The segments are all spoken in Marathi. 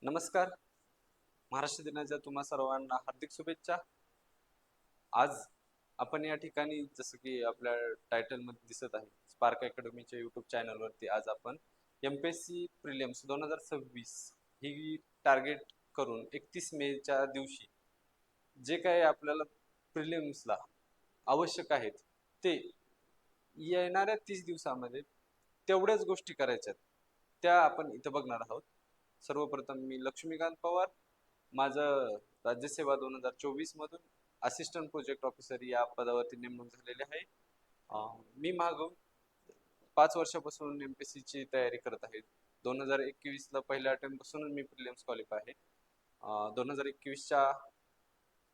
नमस्कार. महाराष्ट्र दिनाच्या तुम्हा सर्वांना हार्दिक शुभेच्छा. आज आपण या ठिकाणी जसं की आपल्या टायटलमध्ये दिसत आहे, स्पार्क अकॅडमीच्या यूट्यूब चॅनलवरती आज आपण MPSC प्रिलिम्स 2026 ही टार्गेट करून 31 मेच्या दिवशी जे काही आपल्याला प्रिलिम्सला आवश्यक आहेत ते येणाऱ्या 30 दिवसामध्ये तेवढ्याच गोष्टी करायच्यात त्या आपण इथं बघणार आहोत. सर्वप्रथम मी लक्ष्मीकांत पवार, माझं राज्यसेवा 2024 मधून असिस्टंट प्रोजेक्ट ऑफिसर या पदावरती नेमणूक झालेली आहे. मी मागून 5 वर्षापासून MPSC ची तयारी करत आहे. 2021ला पहिल्या अटेम्प्ट पासूनच मी प्रिलिम्स क्वालिफाय आहे. 2021च्या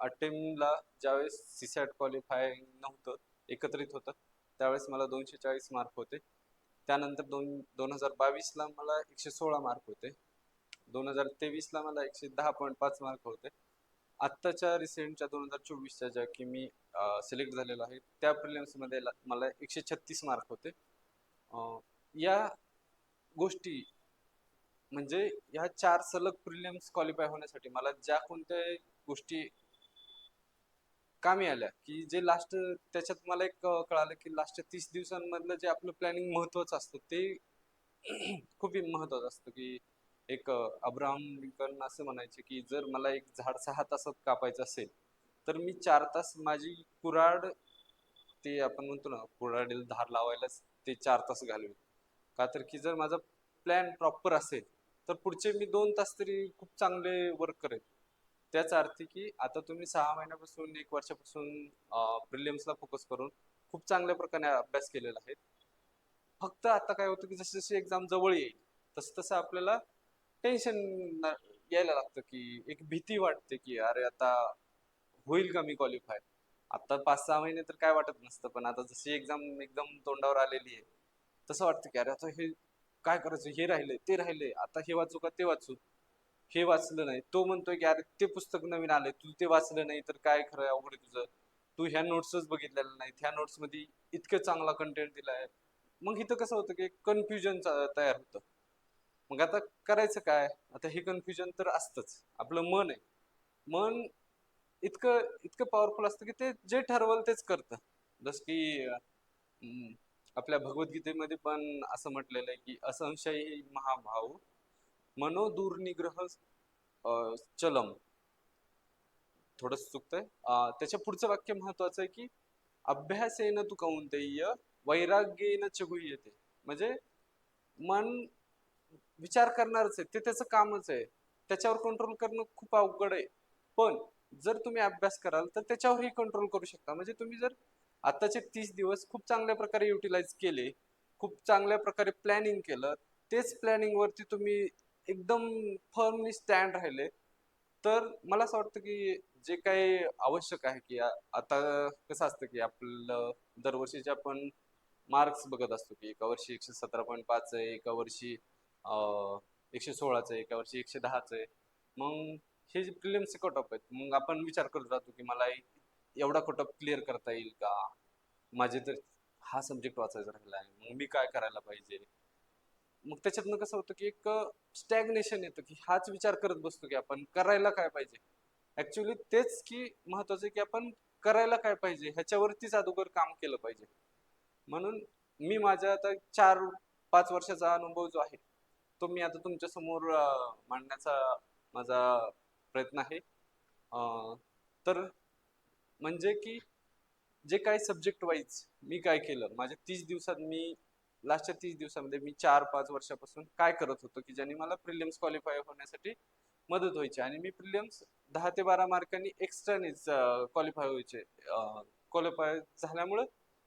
अटेम्प्टला ज्यावेळेस CSAT क्वालिफाय नव्हतं, एकत्रित होतं, त्यावेळेस मला 240 मार्क होते. त्यानंतर 2022ला मला 116 मार्क होते. 2023ला मला 110.5 मार्क होते. आत्ताच्या रिसेंटच्या 2024च्या ज्या की मी सिलेक्ट झालेलो आहे त्या प्रिलिम्समध्ये मला 136 मार्क होते. या गोष्टी म्हणजे ह्या 4 सलग प्रिलिम्स क्वालिफाय होण्यासाठी मला ज्या कोणत्या गोष्टी कामी आल्या की जे लास्ट त्याच्यात मला एक कळालं की लास्टच्या 30 दिवसांमधलं जे आपलं प्लॅनिंग महत्वाचं असतं ते खूप महत्वाचं असतं. की एक अब्राहम लिंकन असं म्हणायचे की जर मला एक झाड 6 तासात कापायचं असेल तर मी 4 तास माझी कुऱ्हाड, ते आपण म्हणतो ना कुऱ्हाडीला धार लावायलाच ते 4 तास घालवेल. का तर की जर माझा प्लॅन प्रॉपर असेल तर पुढचे मी 2 तास तरी खूप चांगले वर्क करेल. त्याच अर्थी की आता तुम्ही 6 महिन्यापासून 1 वर्षापासून प्रिलिम्सला फोकस करून खूप चांगल्या प्रकारे अभ्यास केलेला आहे. फक्त आता काय होतं की जशी जशी एक्झाम जवळ येईल तसं तसं आपल्याला टेन्शन यायला लागतं की एक भीती वाटते की अरे आता होईल का मी क्वालिफाय. आता 5-6 महिने तर काय वाटत नसतं, पण आता जशी एक्झाम एकदम तोंडावर आलेली आहे तसं वाटतं की अरे आता हे काय करायचं, हे राहिलंय ते राहिलंय, आता हे वाचू का ते वाचू, हे वाचलं नाही, तो म्हणतोय की अरे ते पुस्तक नवीन आलंय तू ते वाचलं नाही तर काय खरं अवघड आहे तुझं, तू ह्या नोट्सच बघितलेल्या नाहीत, ह्या नोट्स मध्ये इतकं चांगला कंटेंट दिलाय. मग इथं कसं होतं की कन्फ्युजन तयार होतं. मग आता करायचं काय. आता हे कन्फ्युजन तर असतंच. आपलं मन आहे, मन इतकं इतकं पॉवरफुल असतं की ते जे ठरवलं तेच करतं. जसं की आपल्या भगवद्गीतेमध्ये पण असं म्हटलेलं आहे की असंशयी महाभाव मनोदुर्निग्रह चलम. थोडंच चुकतंय. त्याच्या पुढचं वाक्य महत्वाचं आहे की अभ्यासेन तु कौंतेय वैराग्येन च गुह्यते. म्हणजे मन विचार करणारच आहे, ते त्याचं कामच आहे. त्याच्यावर कंट्रोल करणं खूप अवघड आहे. पण जर तुम्ही अभ्यास कराल तर त्याच्यावरही कंट्रोल करू शकता. म्हणजे तुम्ही जर आताचे 30 दिवस खूप चांगल्या प्रकारे युटिलाइज केले, खूप चांगल्या प्रकारे प्लॅनिंग केलं, तेच प्लॅनिंग वरती तुम्ही एकदम फर्मली स्टँड राहिले, तर मला असं वाटतं की जे काही आवश्यक आहे की आता कसं असतं की आपलं दरवर्षीचे आपण मार्क्स बघत असतो की एका वर्षी 117.5 आहे, एका वर्षी 116च आहे, एका वर्षी 110च आहे. मग हे जे प्रिलिम्सचे कट ऑफ आहेत, मग आपण विचार करत राहतो की मला एवढा कट ऑफ क्लिअर करता येईल का, माझे तर हा सब्जेक्ट वाचायचा राहिला आहे, मग मी काय करायला पाहिजे. मग त्याच्यातनं कसं होतं की एक स्टॅग्नेशन येतं की हाच विचार करत बसतो की आपण करायला काय पाहिजे. ऍक्च्युली तेच की महत्वाचं आहे की आपण करायला काय पाहिजे ह्याच्यावरतीच अगोदर काम केलं पाहिजे. म्हणून मी माझ्या आता 4-5 वर्षाचा अनुभव जो आहे तो मी आता तुमच्या समोर मांडण्याचा माझा प्रयत्न आहे. तर म्हणजे की जे काही सब्जेक्ट वाईज मी काय केलं माझ्या 30 दिवसात, मी लास्टच्या 30 दिवसामध्ये मी 4-5 वर्षापासून काय करत होतो की ज्याने मला प्रिलिम्स क्वालिफाय होण्यासाठी मदत व्हायची. आणि मी प्रिलिम्स 10 ते 12 मार्कांनी एक्स्ट्रानेच क्वालिफाय व्हायचे. क्वालिफाय झाल्यामुळे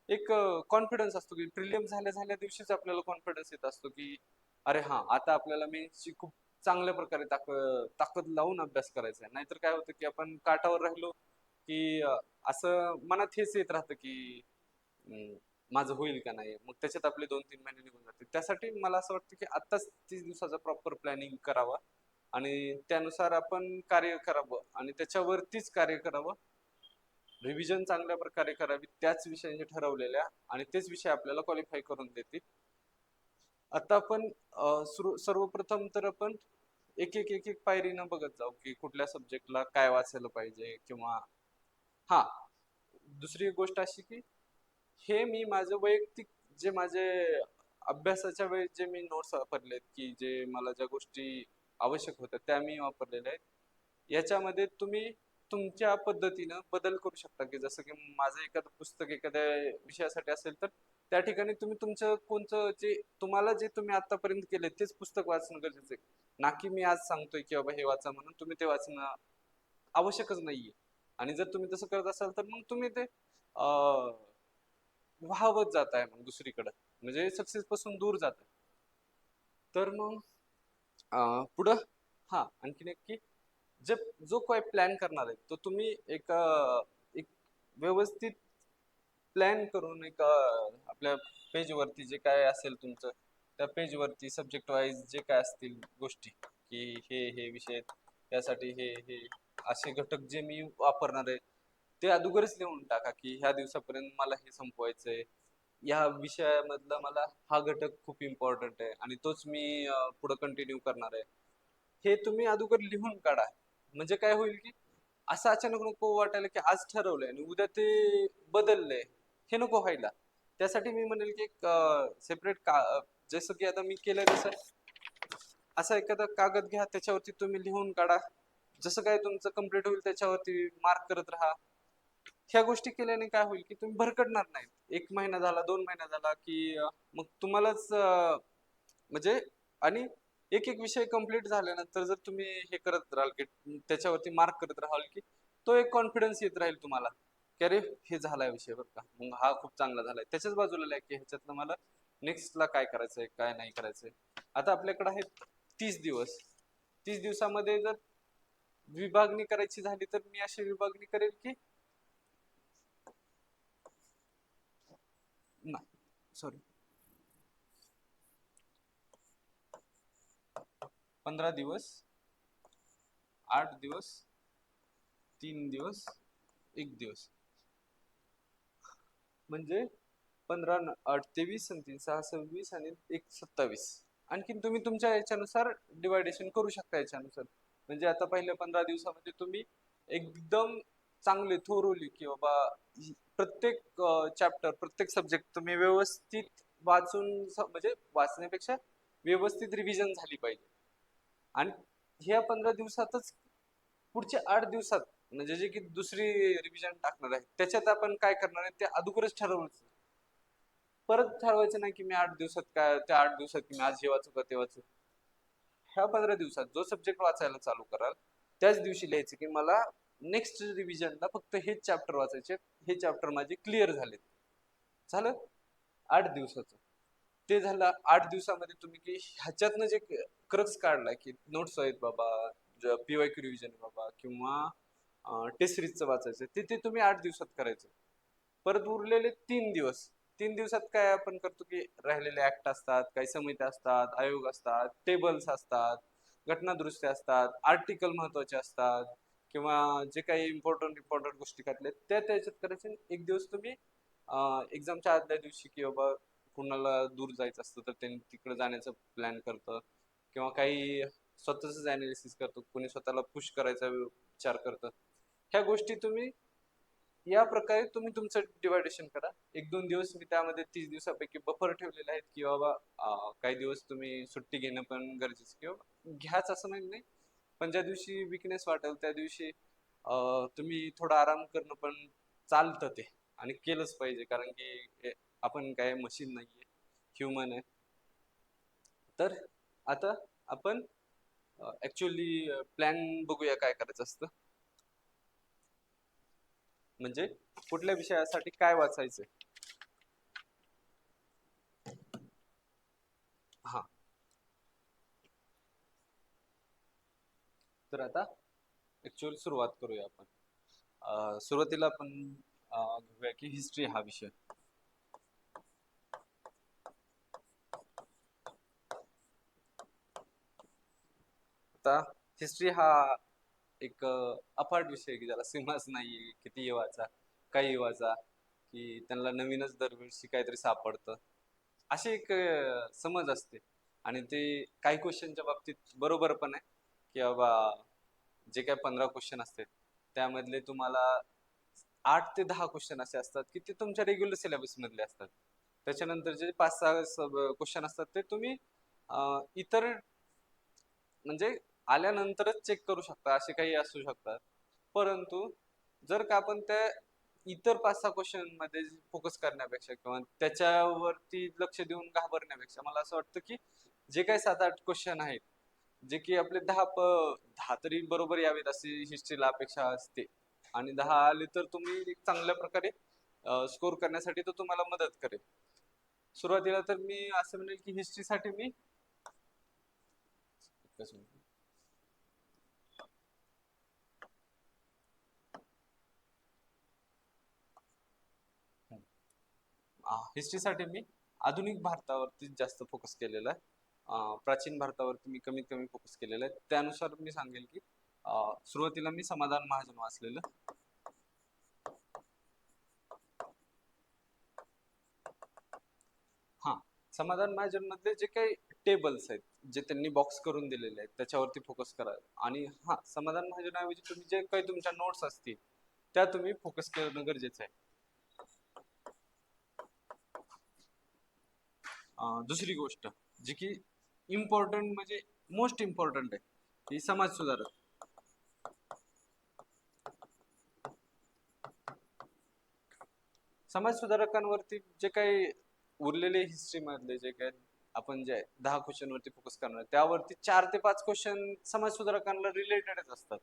एक कॉन्फिडन्स असतो की प्रिलिम्स झाल्या झाल्या दिवशीच आपल्याला कॉन्फिडन्स येत असतो की अरे हा आता आपल्याला मेन्सची खूप चांगल्या प्रकारे ताकद लावून अभ्यास करायचा आहे. नाहीतर काय होतं की आपण काठावर राहिलो की असं मनात हेच येत राहतं की अं, माझं होईल का नाही, मग त्याच्यात आपले 2-3 महिने निघून जाते. त्यासाठी मला असं वाटतं की आत्ताच 30 दिवसाचा प्रॉपर प्लॅनिंग करावा आणि त्यानुसार आपण कार्य करावं आणि त्याच्यावरतीच कार्य करावं. रिव्हिजन चांगल्या प्रकारे करावी त्याच विषयांचे ठरवलेल्या, आणि तेच विषय आपल्याला क्वालिफाय करून देतील. आता आपण सर्वप्रथम तर आपण एक एक एक एक पायरीनं बघत जाऊ की कुठल्या सब्जेक्टला काय वाचायला पाहिजे किंवा हा दुसरी एक गोष्ट अशी की हे मी माझं वैयक्तिक जे माझे अभ्यासाच्या वेळेस जे मी नोट्स वापरलेत की जे मला ज्या गोष्टी आवश्यक होत्या त्या मी वापरलेल्या आहेत याच्यामध्ये तुम्ही तुमच्या पद्धतीनं बदल करू शकता की जसं की माझं एखादं पुस्तक एखाद्या विषयासाठी असेल तर त्या ठिकाणी तुम्ही तुमचं कोणतं जे तुम्हाला जे तुम्ही आतापर्यंत केले तेच पुस्तक वाचणं गरजेचं आहे ना की मी आज सांगतोय की बाबा हे वाचा म्हणून तुम्ही ते वाचणं आवश्यकच नाहीये आणि जर तुम्ही तसं करत असाल तर मग तुम्ही ते वाहवत जात आहे मग दुसरीकडे म्हणजे सक्सेस पासून दूर जात आहे तर मग पुढं हा आणखीन एक की जे जो काय प्लॅन करणार आहे तो तुम्ही एक व्यवस्थित प्लॅन करून एक आपल्या पेजवरती जे काय असेल तुमचं त्या पेजवरती सब्जेक्ट वाईज जे काय असतील गोष्टी की हे विषय त्यासाठी हे असे घटक जे मी वापरणार आहे ते अगोदरच लिहून टाका की ह्या दिवसापर्यंत मला हे संपवायचंय या विषयामधला मला हा घटक खूप इम्पॉर्टंट आहे आणि तोच मी पुढे कंटिन्यू करणार आहे हे तुम्ही अगोदर लिहून काढा म्हणजे काय होईल की असं अचानक नको वाटायला की आज ठरवलंय आणि उद्या ते बदललंय हे नको व्हायला त्यासाठी मी म्हणेल की एक सेपरेट जसं की आता मी केलंय तसं असा एखादा कागद घ्या त्याच्यावरती तुम्ही लिहून काढा जसं काय तुमचं कम्प्लीट होईल त्याच्यावरती मार्क करत राहा ह्या गोष्टी केल्याने काय होईल की तुम्ही भरकडणार नाहीत एक महिना झाला 2 महिना झाला की मग तुम्हालाच म्हणजे आणि एक एक विषय कंप्लीट झाल्यानंतर जर तुम्ही हे करत राहाल की त्याच्यावरती मार्क करत राहाल की तो एक कॉन्फिडन्स येत राहील तुम्हाला की अरे हे झालाय विषय बरं का मग हा खूप चांगला झालाय त्याच्याच बाजूला की ह्याच्यातनं मला नेक्स्टला काय करायचंय काय नाही करायचंय आता आपल्याकडे आहेत 30 दिवस 30 दिवसामध्ये जर विभागणी करायची झाली तर मी अशी विभागणी करेल की नाही सॉरी 15 दिवस 8 दिवस 3 दिवस 1 दिवस म्हणजे 15 8 23 आणि 3 6 26 आणि 1 27 आणखीन तुम्ही तुमच्या याच्यानुसार डिवायडेशन करू शकता याच्यानुसार म्हणजे आता पहिल्या 15 दिवसामध्ये तुम्ही एकदम चांगले थोरोली की बाबा प्रत्येक चॅप्टर प्रत्येक सब्जेक्ट तुम्ही व्यवस्थित वाचून म्हणजे वाचण्यापेक्षा व्यवस्थित रिव्हिजन झाली पाहिजे आणि ह्या 15 दिवसातच पुढच्या 8 दिवसात म्हणजे जे की दुसरी रिव्हिजन टाकणार आहे त्याच्यात आपण काय करणार आहे ते अगोदरच ठरवायचं परत ठरवायचं नाही की मी 8 दिवसात काय त्या 8 दिवसात की मी आज हे वाचू का ते वाचू ह्या 15 दिवसात जो सब्जेक्ट वाचायला चालू कराल त्याच दिवशी लिहायचं की मला नेक्स्ट रिव्हिजनला फक्त हेच चॅप्टर वाचायचे हे चॅप्टर माझे क्लिअर झाले झालं 8 दिवसाचं ते झालं 8 दिवसामध्ये तुम्ही की ह्याच्यातनं जे क्रक्स काढलाय की नोट्स आहेत बाबा पीवायक्यू रिव्हिजन बाबा किंवा टेस्ट सिरीजचं वाचायचं ते तुम्ही 8 दिवसात करायचं परत उरलेले 3 दिवस 3 दिवसात काय आपण करतो की राहिलेले ऍक्ट असतात काही समित्या असतात आयोग असतात टेबल्स असतात घटना दुरुस्ती असतात आर्टिकल महत्वाचे असतात किंवा जे काही इम्पॉर्टंट गोष्टी काढल्यात त्या त्याच्यात करायचे 1 दिवस तुम्ही एक्झामच्या आदल्या दिवशी की बाबा कुणाला दूर जायचं असतं तर त्यांनी तिकडे जाण्याचं प्लॅन करतं किंवा काही स्वतःच अनालिसिस करतो कोणी स्वतःला पुश करायचा विचार करतं ह्या गोष्टी तुम्ही या प्रकारे तुम्ही तुमचं डिवायडेशन करा 1 2 दिवस मी त्यामध्ये 30 दिवसापैकी बफर ठेवलेले आहेत की बाबा काही दिवस तुम्ही सुट्टी घेणं पण गरजेचं किंवा घ्याच असं नाही पण ज्या दिवशी विकनेस वाटेल त्या दिवशी तुम्ही थोडा आराम करणं पण चालतं ते आणि केलंच पाहिजे कारण की आपण काय मशीन नाहीये ह्युमन आहे तर आता आपण ऍक्च्युअली प्लॅन बघूया काय करायचं असतं म्हणजे कुठल्या विषयासाठी काय वाचायचंय हा तर आता ऍक्च्युअल सुरुवात करूया आपण सुरुवातीला आपण घेऊया की हिस्ट्री हा विषय आता हिस्ट्री हा एक अफाट विषय आहे की ज्याला सीमाच नाहीये किती वाचा काही वाचा की त्यांना नवीनच दरवर्षी काहीतरी सापडतं अशी एक समज असते आणि ते काही क्वेश्चनच्या बाबतीत बरोबर पण आहे की बाबा जे काय 15 क्वेश्चन असतात त्यामधले तुम्हाला 8 ते 10 क्वेश्चन असे असतात की ते तुमच्या रेग्युलर सिलेबस मधले असतात. त्याच्यानंतर जे 5-6 क्वेश्चन असतात ते तुम्ही इतर म्हणजे आल्यानंतरच चेक करू शकता, असे काही असू शकतात. परंतु जर का आपण त्या इतर 5-6 क्वेश्चन मध्ये फोकस करण्यापेक्षा किंवा त्याच्यावरती लक्ष देऊन घाबरण्यापेक्षा मला असं वाटतं की जे काही 7-8 क्वेश्चन आहेत जे की आपले 10 तरी बरोबर यावेत अशी हिस्ट्रीला अपेक्षा असते आणि 10 आले तर तुम्ही एक चांगल्या प्रकारे स्कोर करण्यासाठी तो तुम्हाला मदत करेल. सुरुवातीला तर मी असं म्हणेल की हिस्ट्रीसाठी मी एकच मिनिट. हिस्ट्रीसाठी मी आधुनिक भारतावरती जास्त फोकस केलेला आहे. प्राचीन भारतावरती मी कमीत कमी फोकस केलेला आहे. त्यानुसार मी सांगेल की सुरुवातीला मी समाधान महाजन वाचलेलं. हा, समाधान महाजन मधले जे काही टेबल्स आहेत जे त्यांनी बॉक्स करून दिलेले आहेत त्याच्यावरती फोकस करा. आणि हा, समाधान महाजनाऐवजी तुम्ही जे काही तुमच्या नोट्स असतील त्या तुम्ही फोकस करणं गरजेचं आहे. दुसरी गोष्ट जी की इम्पॉर्टंट म्हणजे मोस्ट इम्पॉर्टंट आहे ती समाज सुधारक. समाज सुधारकांवरती जे काही उरलेले हिस्ट्री मधले जे काही आपण जे 10 क्वेश्चन वरती फोकस करणार त्यावरती 4 ते 5 क्वेश्चन समाज सुधारकांना रिलेटेडच असतात.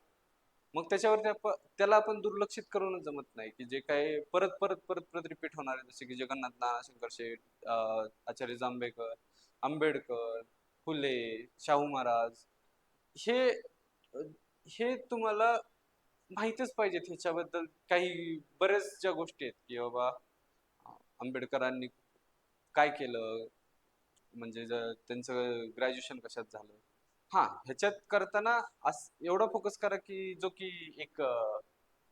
मग त्याच्यावरती त्याला आपण दुर्लक्षित करूनच जमत नाही की जे काही परत परत परत परत रिपीट होणार आहे जसे की जगन्नाथ नाना शंकर शेठ, आचार्य जांभेकर, आंबेडकर, फुले, शाहू महाराज हे हे तुम्हाला माहितच पाहिजेत. ह्याच्याबद्दल काही बऱ्याच ज्या गोष्टी आहेत की बाबा आंबेडकरांनी काय केलं, म्हणजे त्यांचं ग्रॅज्युएशन कशात झालं. हा, ह्याच्यात करताना एवढा फोकस करा की जो की एक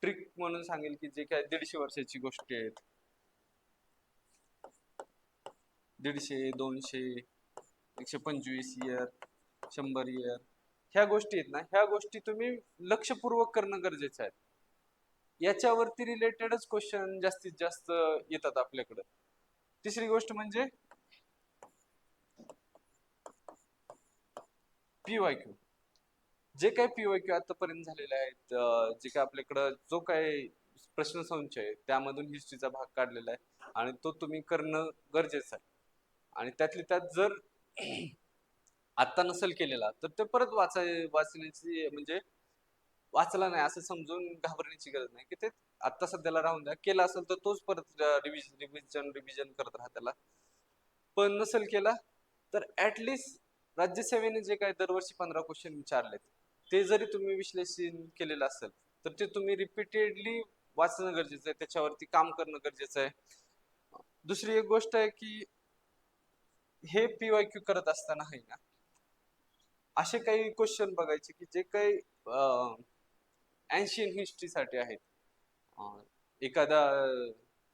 ट्रिक म्हणून सांगेल की जे काय 150 वर्षाची गोष्टी आहेत, 150, 200, 125 इयर, 100 इयर, ह्या गोष्टी आहेत ना, ह्या गोष्टी तुम्ही लक्षपूर्वक करणं गरजेचं आहे. याच्यावरती रिलेटेडच क्वेश्चन जास्तीत जास्त येतात आपल्याकडं. तिसरी गोष्ट म्हणजे पीवायक्यू. जे काही पीवायक्यू आतापर्यंत झालेले आहेत, जे काय आपल्याकडं जो काही प्रश्नसंच आहे त्यामधून हिस्ट्रीचा भाग काढलेला आहे आणि तो तुम्ही करणं गरजेचं आहे. आणि त्यातली त्यात जर आत्ता नसेल केलेला तर ते परत वाचण्याची म्हणजे वाचला नाही असं समजून घाबरण्याची गरज नाही की ते आत्ता सध्याला राहून द्या. केला असेल तर तोच परत रिव्हिजन करत राहा त्याला. पण नसेल केला तर ऍटलिस्ट राज्यसेवेने जे काय दरवर्षी 15 क्वेश्चन विचारलेत ते जरी तुम्ही विश्लेषण केलेलं असेल तर ते तुम्ही रिपीटेडली वाचणं गरजेचं आहे, त्याच्यावरती काम करणं गरजेचं आहे. दुसरी एक गोष्ट आहे की हे पीवायक्यू करत असताना आहे ना, असे काही क्वेश्चन बघायचे की जे काही एन्शियन हिस्ट्रीसाठी आहेत. एखादा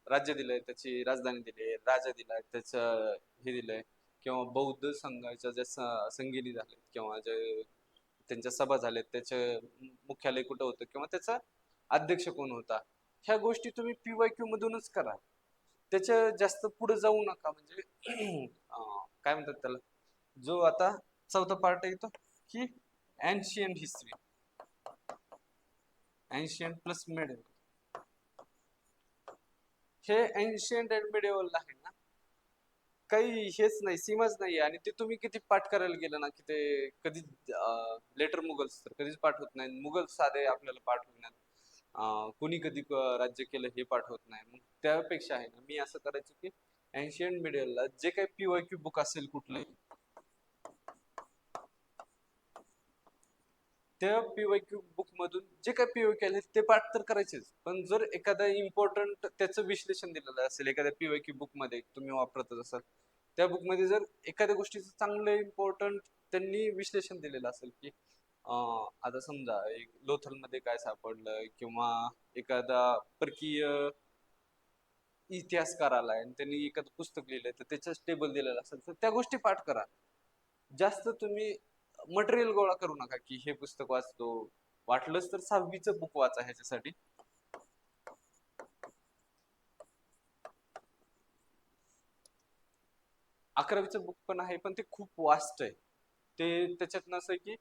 राज्य दिलंय त्याची राजधानी दिली, राजा दिलाय त्याचं हे दिलंय, किंवा बौद्ध संघाच्या ज्या संगिनी झालेत किंवा जे त्यांच्या सभा झाल्यात त्याचे मुख्यालय कुठं होतं किंवा त्याचा अध्यक्ष कोण होता, ह्या गोष्टी तुम्ही पीवायक्यू मधूनच करा. त्याच्या जास्त पुढे जाऊ नका. म्हणजे काय म्हणतात त्याला, जो आता चौथा पार्ट येतो की ancient history, ancient plus middle. हे एन्शियंट अँड मिडेवल आहे ना, काही हेच नाही, सीमाच नाही. आणि ते तुम्ही किती पाठ करायला गेलं ना की ते कधी लेटर मुघल्स तर कधीच पाठ होत नाही, मुघल साधे आपल्याला पाठ होणार, कुणी कधी राज्य केलं हे पाठ होत नाही. मग त्यापेक्षा आहे ना, मी असं करायचं की एन्शियंट मिडियलला जे काही पीवायक्यू बुक असेल कुठलंही, त्या पीवायक्यू बुक मधून जे काही पीवायक्यू आले ते पाठ तर करायचेच. पण जर एखादा इम्पॉर्टंट त्याचं विश्लेषण दिलेलं असेल एखाद्या पीवायक्यू बुक मध्ये तुम्ही वापरतच असाल, त्या बुक मध्ये जर एखाद्या गोष्टीचं चांगलं इम्पॉर्टंट त्यांनी विश्लेषण दिलेलं असेल की आता समजा एक लोथल मध्ये काय सापडलं किंवा एखादा परकीय इतिहासकार आलाय आणि त्यांनी एखादं पुस्तक लिहिलंय तर त्याच्याच टेबल दिलेलं असेल तर त्या गोष्टी पाठ करा. जास्त तुम्ही मटेरियल गोळा करू नका की हे पुस्तक वाचतो. वाटलंच तर 6वीचं बुक वाचा ह्याच्यासाठी. 11वीचं बुक पण आहे, पण ते खूप वास्ट आहे. ते त्याच्यात असं आहे की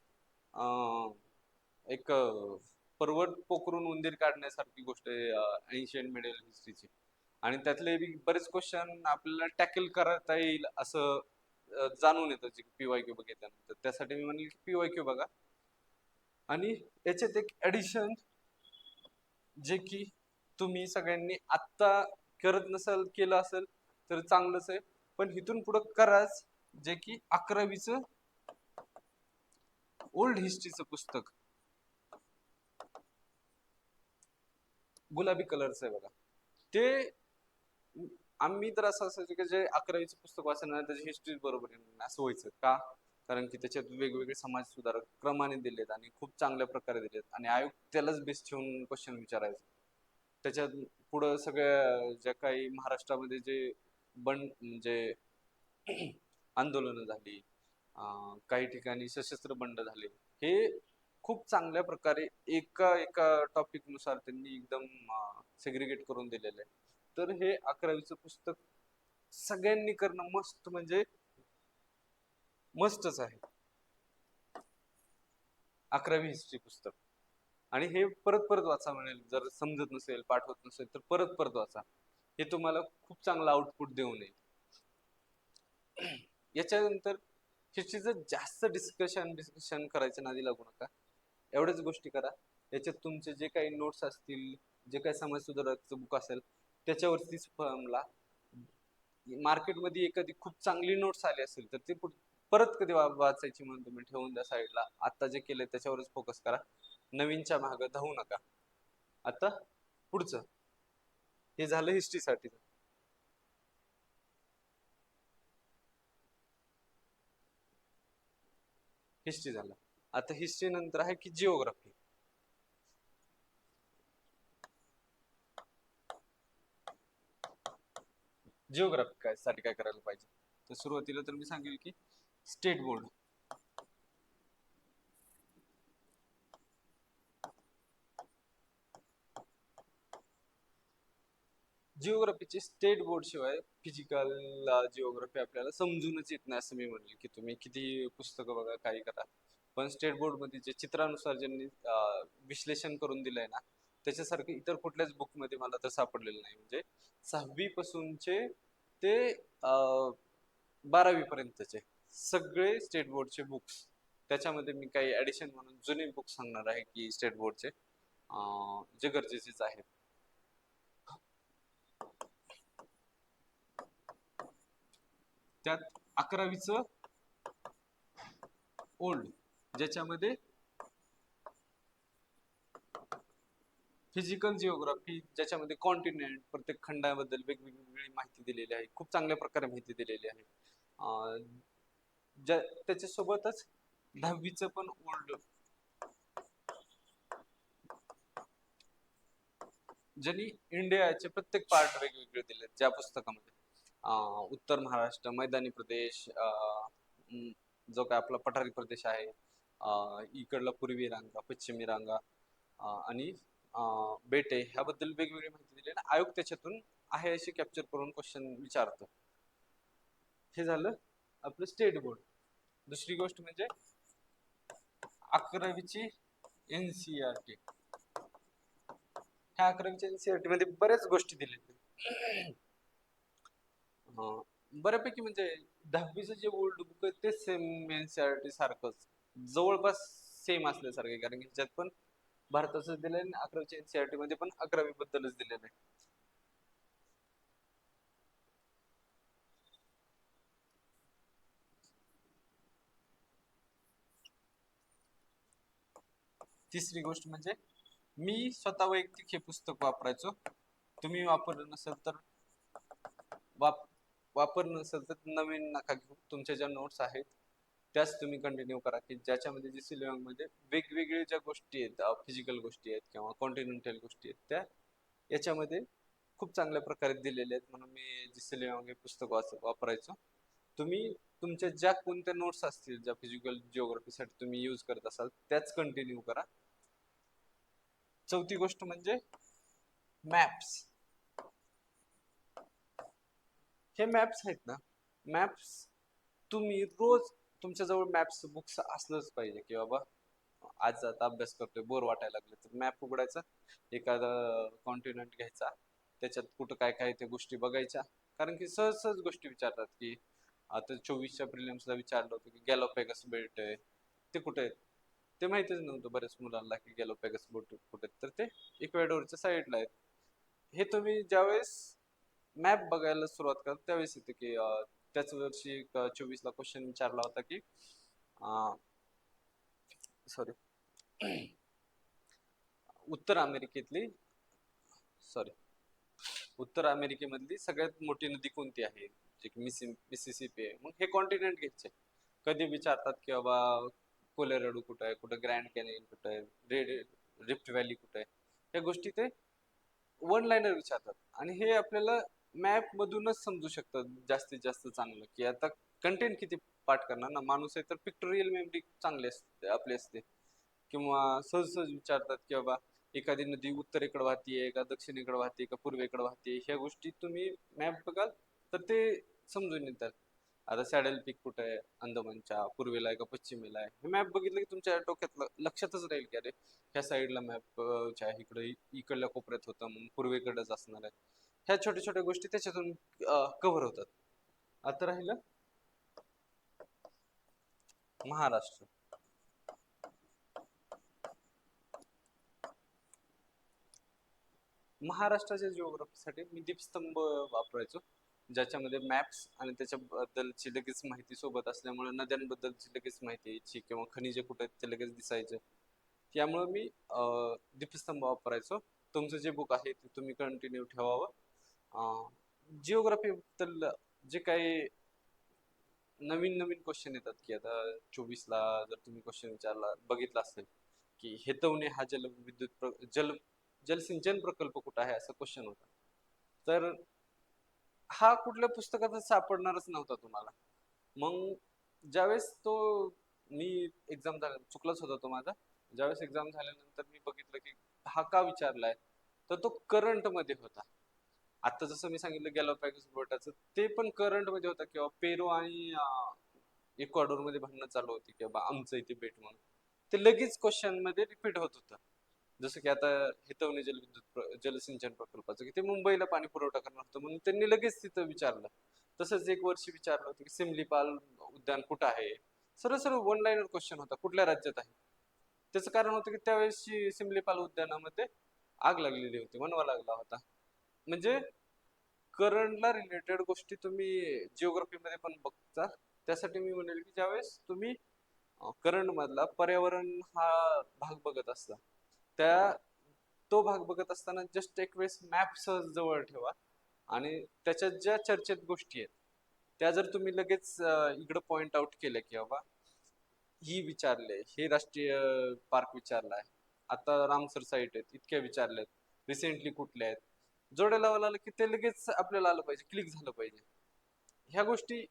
एक पर्वत पोखरून उंदीर काढण्यासारखी गोष्ट आहे एन्शियंट मिडल हिस्ट्रीची. आणि त्यातले बरेच क्वेश्चन आपल्याला टॅकल करता येईल असं जाणून येतं जे PYQ बघितल्यानंतर. त्यासाठी मी म्हणेल की PYQ बघा. आणि याच्यात एक ऍडिशन जे की तुम्ही सगळ्यांनी आत्ता करत नसाल, केलं असेल तर चांगलंच आहे, पण इथून पुढं कराच, जे की 11वीचं ओल्ड हिस्ट्रीचं पुस्तक गुलाबी कलरचं आहे बघा. ते आम्ही तर असं असायचं की जे 11वीचं पुस्तक वाचणार त्याची हिस्ट्री बरोबर आहे असं व्हायचं का, कारण की त्याच्यात वेगवेगळे समाज सुधारक क्रमाने दिलेत आणि खूप चांगल्या प्रकारे दिलेत आणि आयोग त्यालाच बेस ठेवून क्वेश्चन विचारायचं. त्याच्यात पुढं सगळ्या ज्या काही महाराष्ट्रामध्ये जे म्हणजे आंदोलनं झाली, काही ठिकाणी सशस्त्र बंड झाले, हे खूप चांगल्या प्रकारे एका एका टॉपिक नुसार त्यांनी एकदम सेग्रिगेट करून दिलेलं आहे. तर हे 11वीचं पुस्तक सगळ्यांनी करणं मस्त, म्हणजे मस्तच आहे 11वी हिस्ट्री पुस्तक. आणि हे परत परत वाचा म्हणेल, जर समजत नसेल, पाठ होत नसेल तर परत परत वाचा. हे तुम्हाला खूप चांगला आउटपुट देऊ नये. याच्यानंतर हिस्ट्रीचं जास्त डिस्कशन करायचं नादी लागू नका. एवढ्याच गोष्टी करा. याच्यात तुमचे जे काही नोट्स असतील, जे काही समाज सुधारकचं बुक असेल त्याच्यावरतीच फॉर्मला. मार्केटमध्ये एखादी खूप चांगली नोट्स आली असेल तर ते परत कधी वाचायची म्हणून तुम्ही ठेवून द्या साईडला. आता जे केलंय त्याच्यावरच फोकस करा, नवीनच्या मागे धावू नका. आता पुढचं हे झालं हिस्ट्रीसाठी. हिस्ट्री झालं. आता हिस्ट्री नंतर आहे की जिओग्राफी. जिओग्राफी काय साठी काय करायला पाहिजे, तर सुरुवातीला तर मी सांगेल की स्टेट बोर्ड. जिओग्राफीची स्टेट बोर्ड शिवाय फिजिकल जिओग्राफी आपल्याला समजूनच येत नाही असं मी म्हणेल. की तुम्ही किती पुस्तकं बघा, काही करा, पण स्टेट बोर्ड मध्ये जे चित्रानुसार ज्यांनी विश्लेषण करून दिलंय ना, त्याच्यासारखं इतर कुठल्याच बुक मध्ये मला तर सापडलेलं नाही. म्हणजे 6वी पासूनचे ते 12वी पर्यंतचे सगळे स्टेट बोर्डचे बुक्स. त्याच्यामध्ये मी काही ऍडिशन म्हणून जुने बुक सांगणार आहे की स्टेट बोर्डचे जे गरजेचेच आहेत. त्यात 11वीचं ओल्ड, ज्याच्यामध्ये फिजिकल जिओग्राफी, ज्याच्यामध्ये कॉन्टिनेंट प्रत्येक खंडाबद्दल वेगवेगळी माहिती दिलेली आहे, खूप चांगल्या प्रकारे माहिती दिलेली आहे. त्याच्यासोबतच 10वीचं पण ओल्ड, ज्यांनी इंडियाचे प्रत्येक पार्ट वेगवेगळे दिले ज्या पुस्तकामध्ये. उत्तर महाराष्ट्र, मैदानी प्रदेश, जो काय आपला पठारी प्रदेश आहे, इकडला पूर्वी रांगा, पश्चिमी रांगा, आणि बेटे, ह्याबद्दल वेगवेगळी माहिती दिली आणि आयोग त्याच्यातून आहे अशी कॅप्चर करून क्वेश्चन विचारतो. हे झालं आपलं स्टेट बोर्ड. दुसरी गोष्ट म्हणजे 11वीची NCERT. ह्या 11वीच्या NCERT मध्ये बऱ्याच गोष्टी दिलेल्या. बऱ्यापैकी म्हणजे 10वीचं जे ओल्ड बुक आहे ते सेम NCERT सारखंच जवळपास सेम असल्यासारखे, कारण की त्याच्यात पण भारताचं दिलंय आणि 11वीच्या NCERT मध्ये पण 11वी बद्दलच दिलेलं आहे. तिसरी गोष्ट म्हणजे मी स्वतः वैयक्तिक हे पुस्तक वापरायचो. तुम्ही वापरलं नसेल तर वाप वापरलं नसेल तर नवीन नका घेऊ. तुमच्या ज्या नोट्स आहेत त्याच तुम्ही कंटिन्यू करा, की ज्याच्यामध्ये जे सिलेबसमध्ये वेगवेगळे ज्या गोष्टी आहेत, फिजिकल गोष्टी आहेत किंवा कॉन्टिनेंटल गोष्टी आहेत, त्या याच्यामध्ये खूप चांगल्या प्रकारे दिलेले आहेत. म्हणून मी जे सिलेबस पुस्तक वापरायचो. तुम्ही तुमच्या ज्या कोणत्या नोट्स असतील ज्या फिजिकल जिओग्राफीसाठी तुम्ही यूज करत असाल त्याच कंटिन्यू करा. चौथी गोष्ट म्हणजे मॅप्स. हे मॅप्स आहेत ना, मॅप्स तुम्ही रोज तुमच्याजवळ मॅप्स बुक्स असलंच पाहिजे की बाबा आज आता अभ्यास करतोय बोर वाटायला लागले तर मॅप उघडायचा, एखादा कॉन्टिनेंट घ्यायचा, त्याच्यात कुठं काय काय त्या गोष्टी बघायच्या. कारण की सहज सहज गोष्टी विचारतात की आता 24च्या प्रिलिम्सला विचारलं होतं की गॅलोपॅगस बेल्ट आहे ते कुठे आहे, ते माहितीच नव्हतं बऱ्याच मुलांना की गॅलोपॅगस बेल्ट कुठे आहेत, तर ते इक्वेडोरच्या साईडला आहेत. हे तुम्ही ज्यावेळेस मॅप बघायला सुरुवात करा त्यावेळेस येते की त्याच वर्षी 24ला क्वेश्चन विचारला होता की सॉरी उत्तर अमेरिकेतली सॉरी उत्तर अमेरिकेमधली सगळ्यात मोठी नदी कोणती आहे, जे की मिसिसिपी आहे. मग हे कॉन्टिनेंट घ्यायचे. कधी विचारतात की बाबा कोलोराडो कुठं आहे, कुठं ग्रँड कॅनियन कुठं आहे, रिफ्ट व्हॅली कुठं आहे, या गोष्टी ते वन लाईनर विचारतात. आणि हे आपल्याला मॅप मधूनच समजू शकतं जास्तीत जास्त चांगलं की आता कंटेंट किती पाठ करणार ना, माणूस आहे तर पिक्टोरियल मेमरी चांगली असते आपली असते. किंवा सहज सहज विचारतात की बाबा एखादी नदी उत्तरेकडे वाहतीये का दक्षिणेकडे वाहते का पूर्वेकडे वाहते, ह्या गोष्टी तुम्ही मॅप बघाल तर ते समजून येतात. आता सॅडल पीक कुठे आहे, अंदमानच्या पूर्वेला आहे का पश्चिमेला आहे, हे मॅप बघितलं की तुमच्या डोक्यात लक्षातच राहील की अरे ह्या साईडला मॅप च्या इकडे इकडल्या कोपऱ्यात होतं मग पूर्वेकडेच असणार आहे. ह्या छोट्या छोट्या गोष्टी त्याच्यातून कव्हर होतात. आता राहिलं महाराष्ट्र. महाराष्ट्राच्या जिओग्राफीसाठी मी दीपस्तंभ वापरायचो, ज्याच्यामध्ये मॅप्स आणि त्याच्याबद्दलची लगेच माहिती सोबत असल्यामुळे नद्यांबद्दलची लगेच माहिती यायची किंवा खनिजे कुठे आहेत ते लगेच दिसायचे. त्यामुळे मी दीपस्तंभ वापरायचो. तुमचं जे बुक आहे ते तुम्ही कंटिन्यू ठेवावं. जिओग्राफी बद्दल जे काही नवीन नवीन क्वेश्चन येतात की आता 24ला जर तुम्ही क्वेश्चन विचारला बघितला असेल की हेतवणे हा जलसिंचन प्रकल्प कुठं आहे असा क्वेश्चन होता, तर हा कुठल्या पुस्तकात सापडणारच नव्हता तुम्हाला. मग ज्यावेळेस तो मी एक्झाम झाला चुकलाच होता तो माझा, ज्यावेळेस एक्झाम झाल्यानंतर मी बघितलं की हा का विचारलाय, तर तो करंट मध्ये होता. आता जसं मी सांगितलं गॅलोपॅगस बोर्डाचं ते पण करंट मध्ये होता किंवा पेरू आणि इक्वाडोर मध्ये भांडणं चालू होती किंवा आमचं इथे भेट म्हणून, ते लगेच क्वेश्चन मध्ये रिपीट होत होतं. जसं की आता हितवणी जलसिंचन प्रकल्पाचं की ते मुंबईला पाणी पुरवठा करणार होतं म्हणून त्यांनी लगेच तिथं विचारलं. तसंच एक वर्षी विचारलं होतं की सिमलीपाल उद्यान कुठं आहे, सरळ सरळ वन लाईनर क्वेश्चन होता कुठल्या राज्यात आहे. त्याचं कारण होतं की त्यावेळेसची सिमलीपाल उद्यानामध्ये आग लागलेली होती, वणवा लागला होता. म्हणजे करंटला रिलेटेड गोष्टी तुम्ही जिओग्राफी मध्ये पण बघता. त्यासाठी मी म्हणेल की ज्यावेळेस तुम्ही करंट मधला पर्यावरण हा भाग बघत असता त्या तो भाग बघत असताना जस्ट एक वेळेस मॅप सहज जवळ ठेवा आणि त्याच्यात ज्या चर्चेत गोष्टी आहेत त्या जर तुम्ही लगेच इकडे पॉइंट आउट केल्या की बाबा ही विचारले, हे राष्ट्रीय पार्क विचारलाय, आता रामसर साईट आहेत इतक्या विचारल्यात, रिसेंटली कुठल्या आहेत, जोड्या लावायला आलं की ते लगेच आपल्याला आलं पाहिजे, क्लिक झालं पाहिजे. ह्या गोष्टी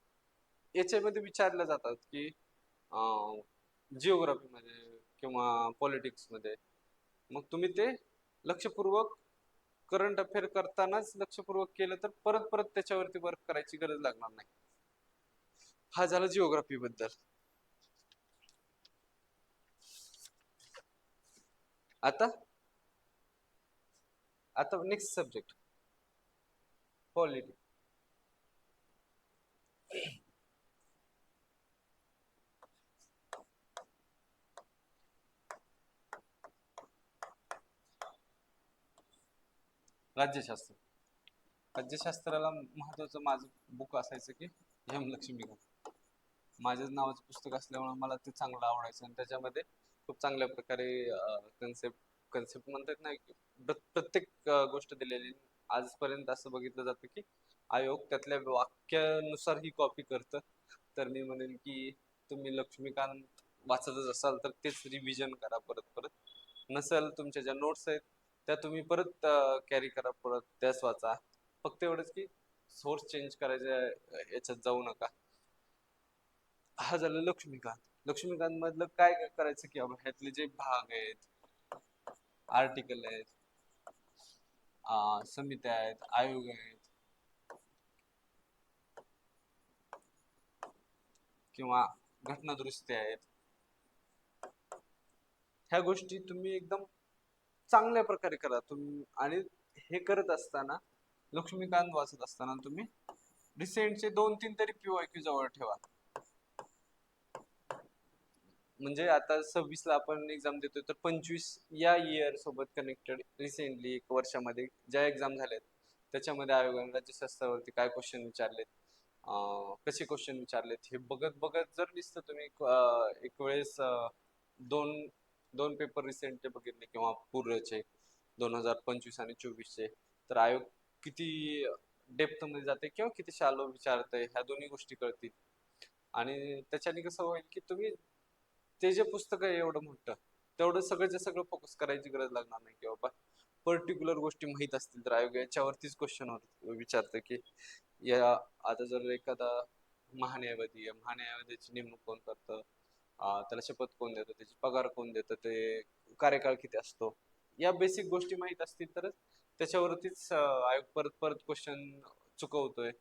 याच्यामध्ये विचारल्या जातात की जिओग्राफी मध्ये किंवा पॉलिटिक्स मध्ये. मग तुम्ही ते लक्षपूर्वक करंट अफेअर करतानाच लक्षपूर्वक केलं तर परत परत त्याच्यावरती वर्क करायची गरज लागणार नाही. हा झाला जिओग्राफी बद्दल. आता आता नेक्स्ट सब्जेक्ट पॉलिटिक्स. राज्यशास्त्र. राज्यशास्त्राला महत्वाचं माझं बुक असायचं की हेमलक्ष्मीकांत. माझ्याच नावाचं पुस्तक असल्यामुळे मला ते चांगलं आवडायचं आणि त्याच्यामध्ये खूप चांगल्या प्रकारे कन्सेप्ट कन्सेप्ट म्हणतात ना की प्रत्येक गोष्ट दिलेली. आजपर्यंत असं बघितलं जातं की आयोग त्यातल्या वाक्यानुसार ही कॉपी करतं. तर मी म्हणेन की तुम्ही लक्ष्मीकांत वाचतच असाल तर तेच रिव्हिजन करा परत परत. नसेल तुमच्या ज्या नोट्स आहेत त्या तुम्ही परत कॅरी करा, परत त्याच वाचा. फक्त एवढंच की सोर्स चेंज करायच्या याच्यात जाऊ नका. हा झालं लक्ष्मीकांत. लक्ष्मीकांत मधलं काय काय करायचं की बाबा ह्यातले जे भाग आहेत, आर्टिकल आहेत, समित्या आहेत, आयोग आहेत किंवा घटनादुरुस्ती आहेत, ह्या गोष्टी तुम्ही एकदम चांगल्या प्रकारे करा तुम्ही. आणि हे करत असताना, लक्ष्मीकांत वाचत असताना तुम्ही रिसेंटचे 2-3 तरी PYQ जवळ ठेवा. म्हणजे आता 26 ला आपण एक्झाम देतोय तर 25 या इयर सोबत कनेक्टेड रिसेंटली 1 वर्षामध्ये ज्या एक्झाम झाल्यात त्याच्यामध्ये आयोगाने राज्यशास्त्रावरती काय क्वेश्चन विचारलेत, कसे क्वेश्चन विचारलेत हे बघत बघत जर दिसतं तुम्ही एक वेळेस दोन दोन पेपर रिसेंटचे बघितले किंवा पूर्वचे 2025 आणि 24चे, तर आयोग किती डेप्थ मध्ये जाते किंवा किती शालो विचारतंय ह्या दोन्ही गोष्टी कळतील. आणि त्याच्याने कसं होईल की तुम्ही ते जे पुस्तक आहे एवढं मोठं, तेवढं सगळंच्या सगळं फोकस करायची गरज लागणार नाही की बाबा पर्टिक्युलर गोष्टी माहीत असतील तर आयोग याच्यावरतीच क्वेश्चन विचारतं की या आता जर एखादा महान्यायवादी आहे, महान्यायवादीची नेमणूक कोण करतं, त्याला शपथ कोण देतं, त्याची पगार कोण देतं, ते कार्यकाळ किती असतो, या बेसिक गोष्टी माहीत असतील तरच त्याच्यावरतीच आयोग परत परत क्वेश्चन चुकवतोय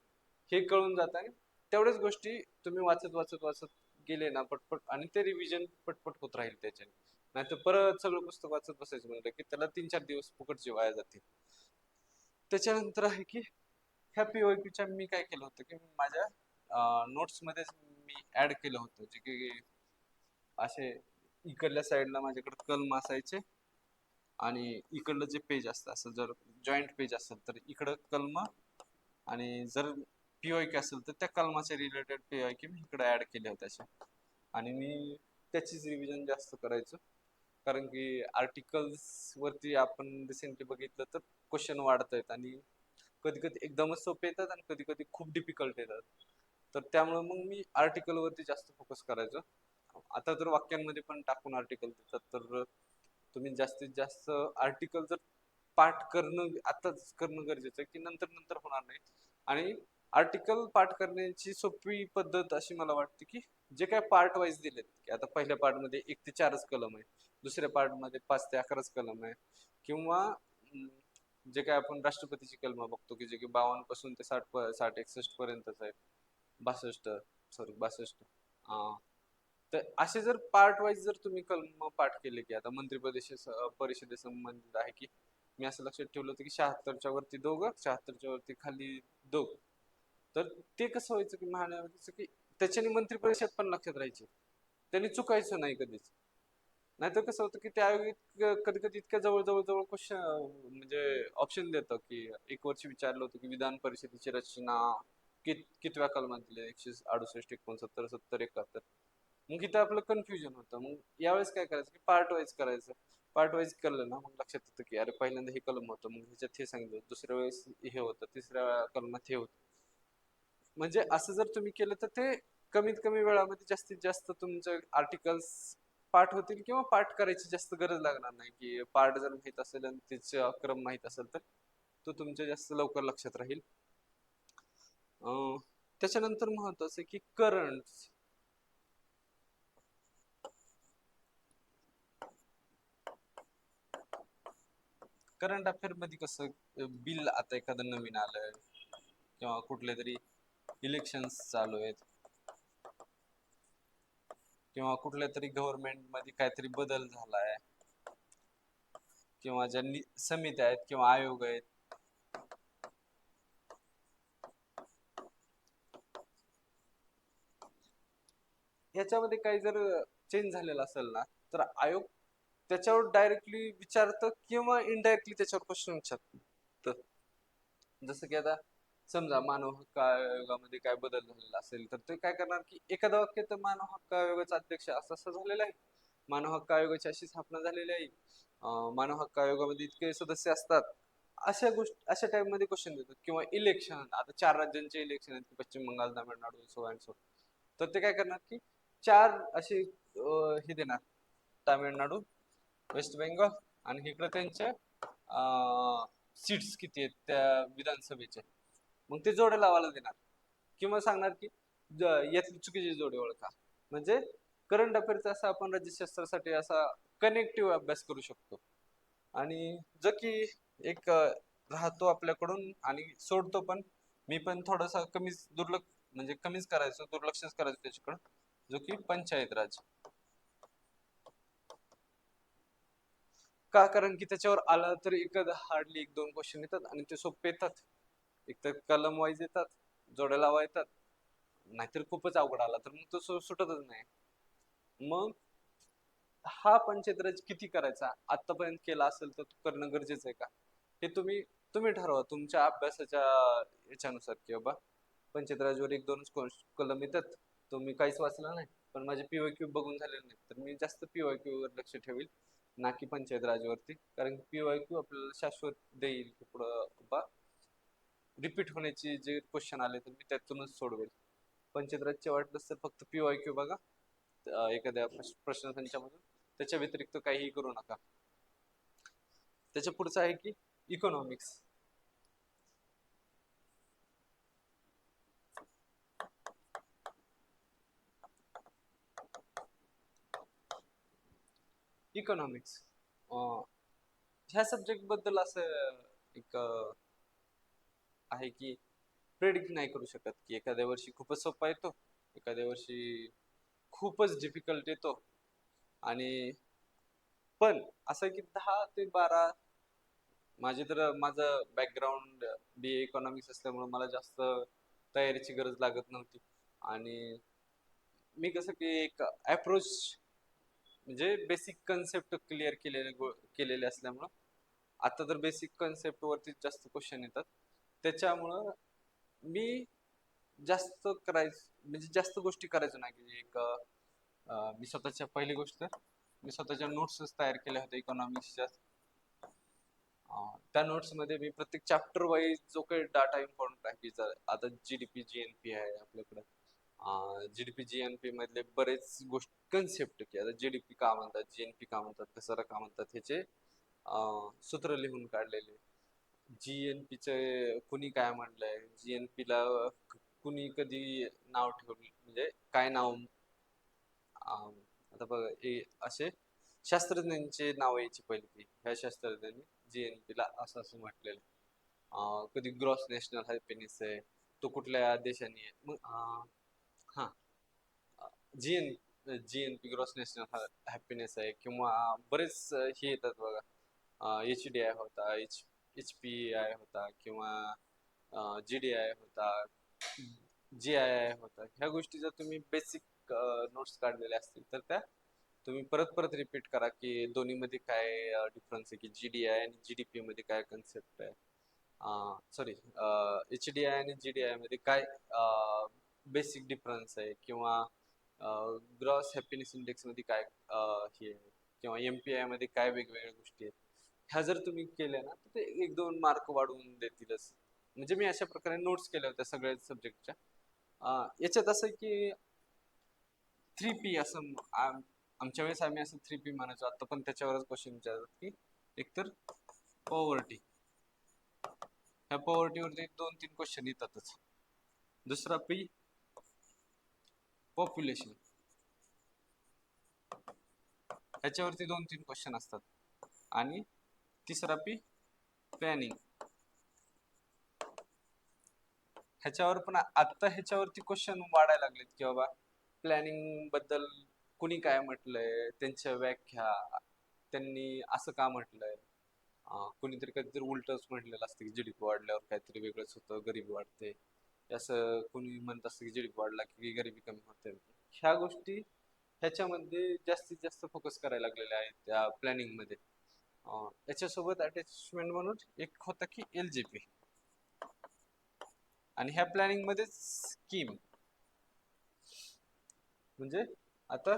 हे कळून जात. आणि तेवढ्याच गोष्टी तुम्ही वाचत वाचत वाचत गेले ना पटपट, आणि ते रिव्हिजन पटपट होत राहील त्याच्याने. नाहीतर परत सगळं पुस्तक वाचत बसायचं म्हणलं की त्याला 3-4 दिवस फुकटचे वाया जातील. त्याच्यानंतर आहे की ह्या PYQच्या मी काय केलं होतं की माझ्या नोट्स मध्येच मी ऍड केलं होतं, जे की असे इकडल्या साईडला माझ्याकडे कलम असायचे आणि इकडलं जे पेज असतं असं जर जॉईंट पेज असेल तर इकडं कलम, आणि जर PYQ असेल तर त्या कलमाच्या रिलेटेड PYQ मी इकडे ऍड केले होते असे. आणि मी त्याचीच रिव्हिजन जास्त करायचो, कारण की आर्टिकल्स वरती आपण रिसेंटली बघितलं तर क्वेश्चन वाढत आहेत आणि कधी कधी एकदमच सोपे येतात आणि कधी कधी खूप डिफिकल्ट येतात. तर त्यामुळे मग मी आर्टिकल वरती जास्त फोकस करायचो. आता तर वाक्यांमध्ये पण टाकून आर्टिकल देतात, तर तुम्ही जास्तीत जास्त आर्टिकल जर पाठ करणं आताच करणं गरजेचं आहे की नंतर नंतर होणार नाही. आणि आर्टिकल पाठ करण्याची सोपी पद्धत अशी मला वाटते की जे काय पार्ट वाईज दिलेत की आता पहिल्या पार्ट मध्ये 1 ते 4च कलम आहे, दुसऱ्या पार्ट मध्ये 5 ते 11च कलम आहे, किंवा जे काय आपण राष्ट्रपतीची कलम बघतो की जे की 52 पासून ते 60-61 पर्यंतच आहेत, 62, सॉरी 62. तर असे जर पार्ट वाईज जर तुम्ही कलम पाठ केले की आता परिषदे संबंधित आहे की मी असं लक्षात ठेवलं होतं की 76च्या वरती दोघं, 76च्या वरती खाली दोघं. तर ते कसं व्हायचं की महान्यायवादीचं की त्याच्याने मंत्री परिषद पण लक्षात राहायची, त्यांनी चुकायचं नाही कधीच. नाहीतर कसं होतं की त्या कधी कधी इतक्या जवळ जवळ जवळ क्वेश्चन म्हणजे ऑप्शन देतं की एक वर्षी विचारलं होतं की विधान परिषदेची रचना कितव्या कलमात दिली, 168, 69, 70, 71. मग इथं आपलं कन्फ्युजन होतं. मग यावेळेस काय करायचं की पार्ट वाईज करायचं. पार्ट वाईज केलं ना मग लक्षात येतं की अरे पहिल्यांदा हे कलम होतं, मग ह्याच्यात हे सांगितलं, दुसऱ्या वेळेस हे होतं, तिसऱ्या कलमात हे होतं. म्हणजे असं जर तुम्ही केलं तर ते कमीत कमी वेळामध्ये जास्तीत जास्त तुमचं आर्टिकल्स पाठ होतील किंवा पाठ करायची जास्त गरज लागणार नाही. की पार्ट जर माहित असेल आणि त्याचा क्रम माहित असेल तर तो तुमच्या जास्त लवकर लक्षात राहील. त्याच्यानंतर महत्वाचं आहे की करंट अफेअर मध्ये कसं बिल आता एखादं नवीन आलंय किंवा कुठले तरी इलेक्शन्स चालू आहेत किंवा कुठल्या तरी गव्हर्नमेंट मध्ये काहीतरी बदल झालाय किंवा ज्या समित्या आहेत किंवा आयोग आहेत, ह्याच्यामध्ये काही जर चेंज झालेला असेल ना तर आयोग त्याच्यावर डायरेक्टली विचारतं किंवा इनडायरेक्टली त्याच्यावर क्वेश्चन विचारतं. जसं की आता समजा मानव हक्क आयोगामध्ये काय बदल झालेला असेल तर ते काय करणार की एखादा वाक्य तर मानव हक्क आयोगाचा अध्यक्ष असं असं झालेला आहे, मानव हक्क आयोगाची अशी स्थापना झालेली आहे, मानव हक्क आयोगामध्ये इतके सदस्य असतात, अशा गोष्टी अशा टाइप मध्ये क्वेश्चन देतात. किंवा इलेक्शन, आता 4 राज्यांचे इलेक्शन आहेत, Paschim Bengal, Tamil Nadu, so and so. तर ते काय करणार की 4 असे हे देणार, तामिळनाडू, वेस्ट बेंगॉल, आणि इकडे त्यांचे सीट्स किती आहेत त्या विधानसभेचे, मग ते जोड्या लावायला देणार. किंवा सांगणार की यातली चुकीची जोडी ओळखा. म्हणजे करंट अफेअरचा असा आपण राज्यशास्त्रासाठी असा कनेक्टिव्ह अभ्यास करू शकतो. आणि जो की एक राहतो आपल्याकडून आणि सोडतो पण. मी पण थोडासा कमीच म्हणजे कमीच करायचो, दुर्लक्षच करायचो त्याच्याकडं, जो की पंचायत राज. का? कारण की त्याच्यावर आला तर हार्डली एक दोन क्वेश्चन येतात आणि ते सोपे येतात. एक तर कलम वाईज येतात, जोड्या लावा येतात, नाहीतर खूपच अवघड आला तर मग तो सुटतच नाही. मग हा पंचायत राज किती करायचा आतापर्यंत केला असेल तर करणं गरजेचं आहे का, हे तुम्ही तुम्ही ठरवा तुमच्या अभ्यासाच्या याच्यानुसार. की बाबा पंचायत राजवर एक दोनच कलम येतात, तो मी काहीच वाचला नाही, पण माझे पीवायक्यू बघून झालेले नाही, तर मी जास्त पीवायक्यू वर लक्ष ठेवेल ना की पंचायत राजवरती. कारण पीवायक्यू आपल्याला शाश्वत देईल की पुढं बा रिपीट होण्याची जे क्वेश्चन आले तर मी त्यातूनच सोडवेल. पंचायत राजचे वाटलंच तर फक्त पीवायक्यू बघा एखाद्या प्रश्नसंचामधून, त्याच्या व्यतिरिक्त काहीही करू नका. त्याच्या पुढचं आहे की इकॉनॉमिक्स. इकॉनॉमिक्स ह्या सब्जेक्ट बद्दल असं एक आहे की प्रेडिक्ट नाही करू शकत की एखाद्या वर्षी खूपच सोपा येतो, एखाद्या वर्षी खूपच डिफिकल्ट येतो. आणि पण असं की 10 ते 12, माझं बॅकग्राऊंड बी ए इकॉनॉमिक्स असल्यामुळे मला जास्त तयारीची गरज लागत नव्हती. आणि मी कसं की एक अप्रोच म्हणजे बेसिक कन्सेप्ट क्लिअर केलेले असल्यामुळं आता तर बेसिक कन्सेप्ट वरती जास्त क्वेश्चन येतात. त्याच्यामुळं मी जास्त करायचं म्हणजे जास्त गोष्टी करायचो नाही की एक मी स्वतःच्या पहिली गोष्ट मी स्वतःच्या नोट्स तयार केल्या होत्या इकॉनॉमिक्सच्या. त्या नोट्स मध्ये मी प्रत्येक चॅप्टर वाईज जो काही डाटा इम्पॉर्टंट आहे आता जीडीपी जीएनपी आहे आपल्याकडं. जीडीपी जीएनपी मधले बरेच गोष्टी कन्सेप्ट की आता जीडीपी का म्हणतात, जीएनपी का म्हणतात, घसारा का म्हणतात, ह्याचे सूत्र लिहून काढलेले. जीएनपी चे कुणी काय म्हणलंय, जीएनपी ला कुणी कधी नाव ठेवलं म्हणजे काय नाव. आता बघा हे असे शास्त्रज्ञांचे नाव यायची पहिली ती ह्या शास्त्रज्ञांनी जीएनपी ला असं असं म्हटलेलं. कधी ग्रॉस नॅशनल हॅपीनेस आहे, तो कुठल्या देशाने आहे. मग हा GN GNP gross national happiness आहे, किंवा बरेच हे येतात बघा. एच डी आय होता, एच पी आय होता, किंवा जी डी आय होता, जी आय आय होता. ह्या गोष्टी जर तुम्ही बेसिक नोट्स काढलेल्या असतील तर त्या तुम्ही परत परत रिपीट करा की दोन्ही मध्ये काय डिफरन्स आहे, की जीडीआय आणि जीडीपी मध्ये काय कन्सेप्ट आहे. सॉरी, एच डी आय आणि जी डी आय मध्ये काय बेसिक डिफरन्स आहे, किंवा ग्रॉस हॅपीनेस इंडेक्स मध्ये काय हे आहे, किंवा एमपीआय मध्ये काय वेगवेगळ्या गोष्टी आहेत. ह्या जर तुम्ही केल्या ना तर ते एक दोन मार्क वाढवून देतीलच. म्हणजे मी अशा प्रकारे नोट्स केल्या होत्या सगळ्या सब्जेक्टच्या. याच्यात असं की 3P असं आमच्या वेळेस आम्ही असं 3P म्हणायचो, आता पण त्याच्यावरच क्वेश्चन विचारतात की एकतर पॉवर्टी, ह्या पॉवर्टीवरती 2-3 क्वेश्चन येतातच. दुसरा पी पॉप्युलेशन, ह्याच्यावरती 2-3 क्वेश्चन असतात. आणि तिसरा पी प्लॅनिंग, ह्याच्यावर पण आता ह्याच्यावरती क्वेश्चन वाढायला लागलेत की बाबा प्लॅनिंग बद्दल कुणी काय म्हटलंय, त्यांच्या व्याख्या, त्यांनी असं का म्हटलंय. कुणीतरी कधीतरी उलटच म्हटलेलं असतं की जीडीपी वाढल्यावर काहीतरी वेगळंच होतं, गरिबी वाढते. असं कोणी म्हणत असतं की जीडीपी वाढला की गरिबी कमी होते. ह्या गोष्टी ह्याच्यामध्ये जास्तीत जास्त फोकस करायला लागलेल्या आहेत त्या प्लॅनिंग मध्ये. याच्यासोबत अटॅचमेंट म्हणून एक होता की एलजीपी. आणि ह्या प्लॅनिंग मध्ये स्कीम म्हणजे आता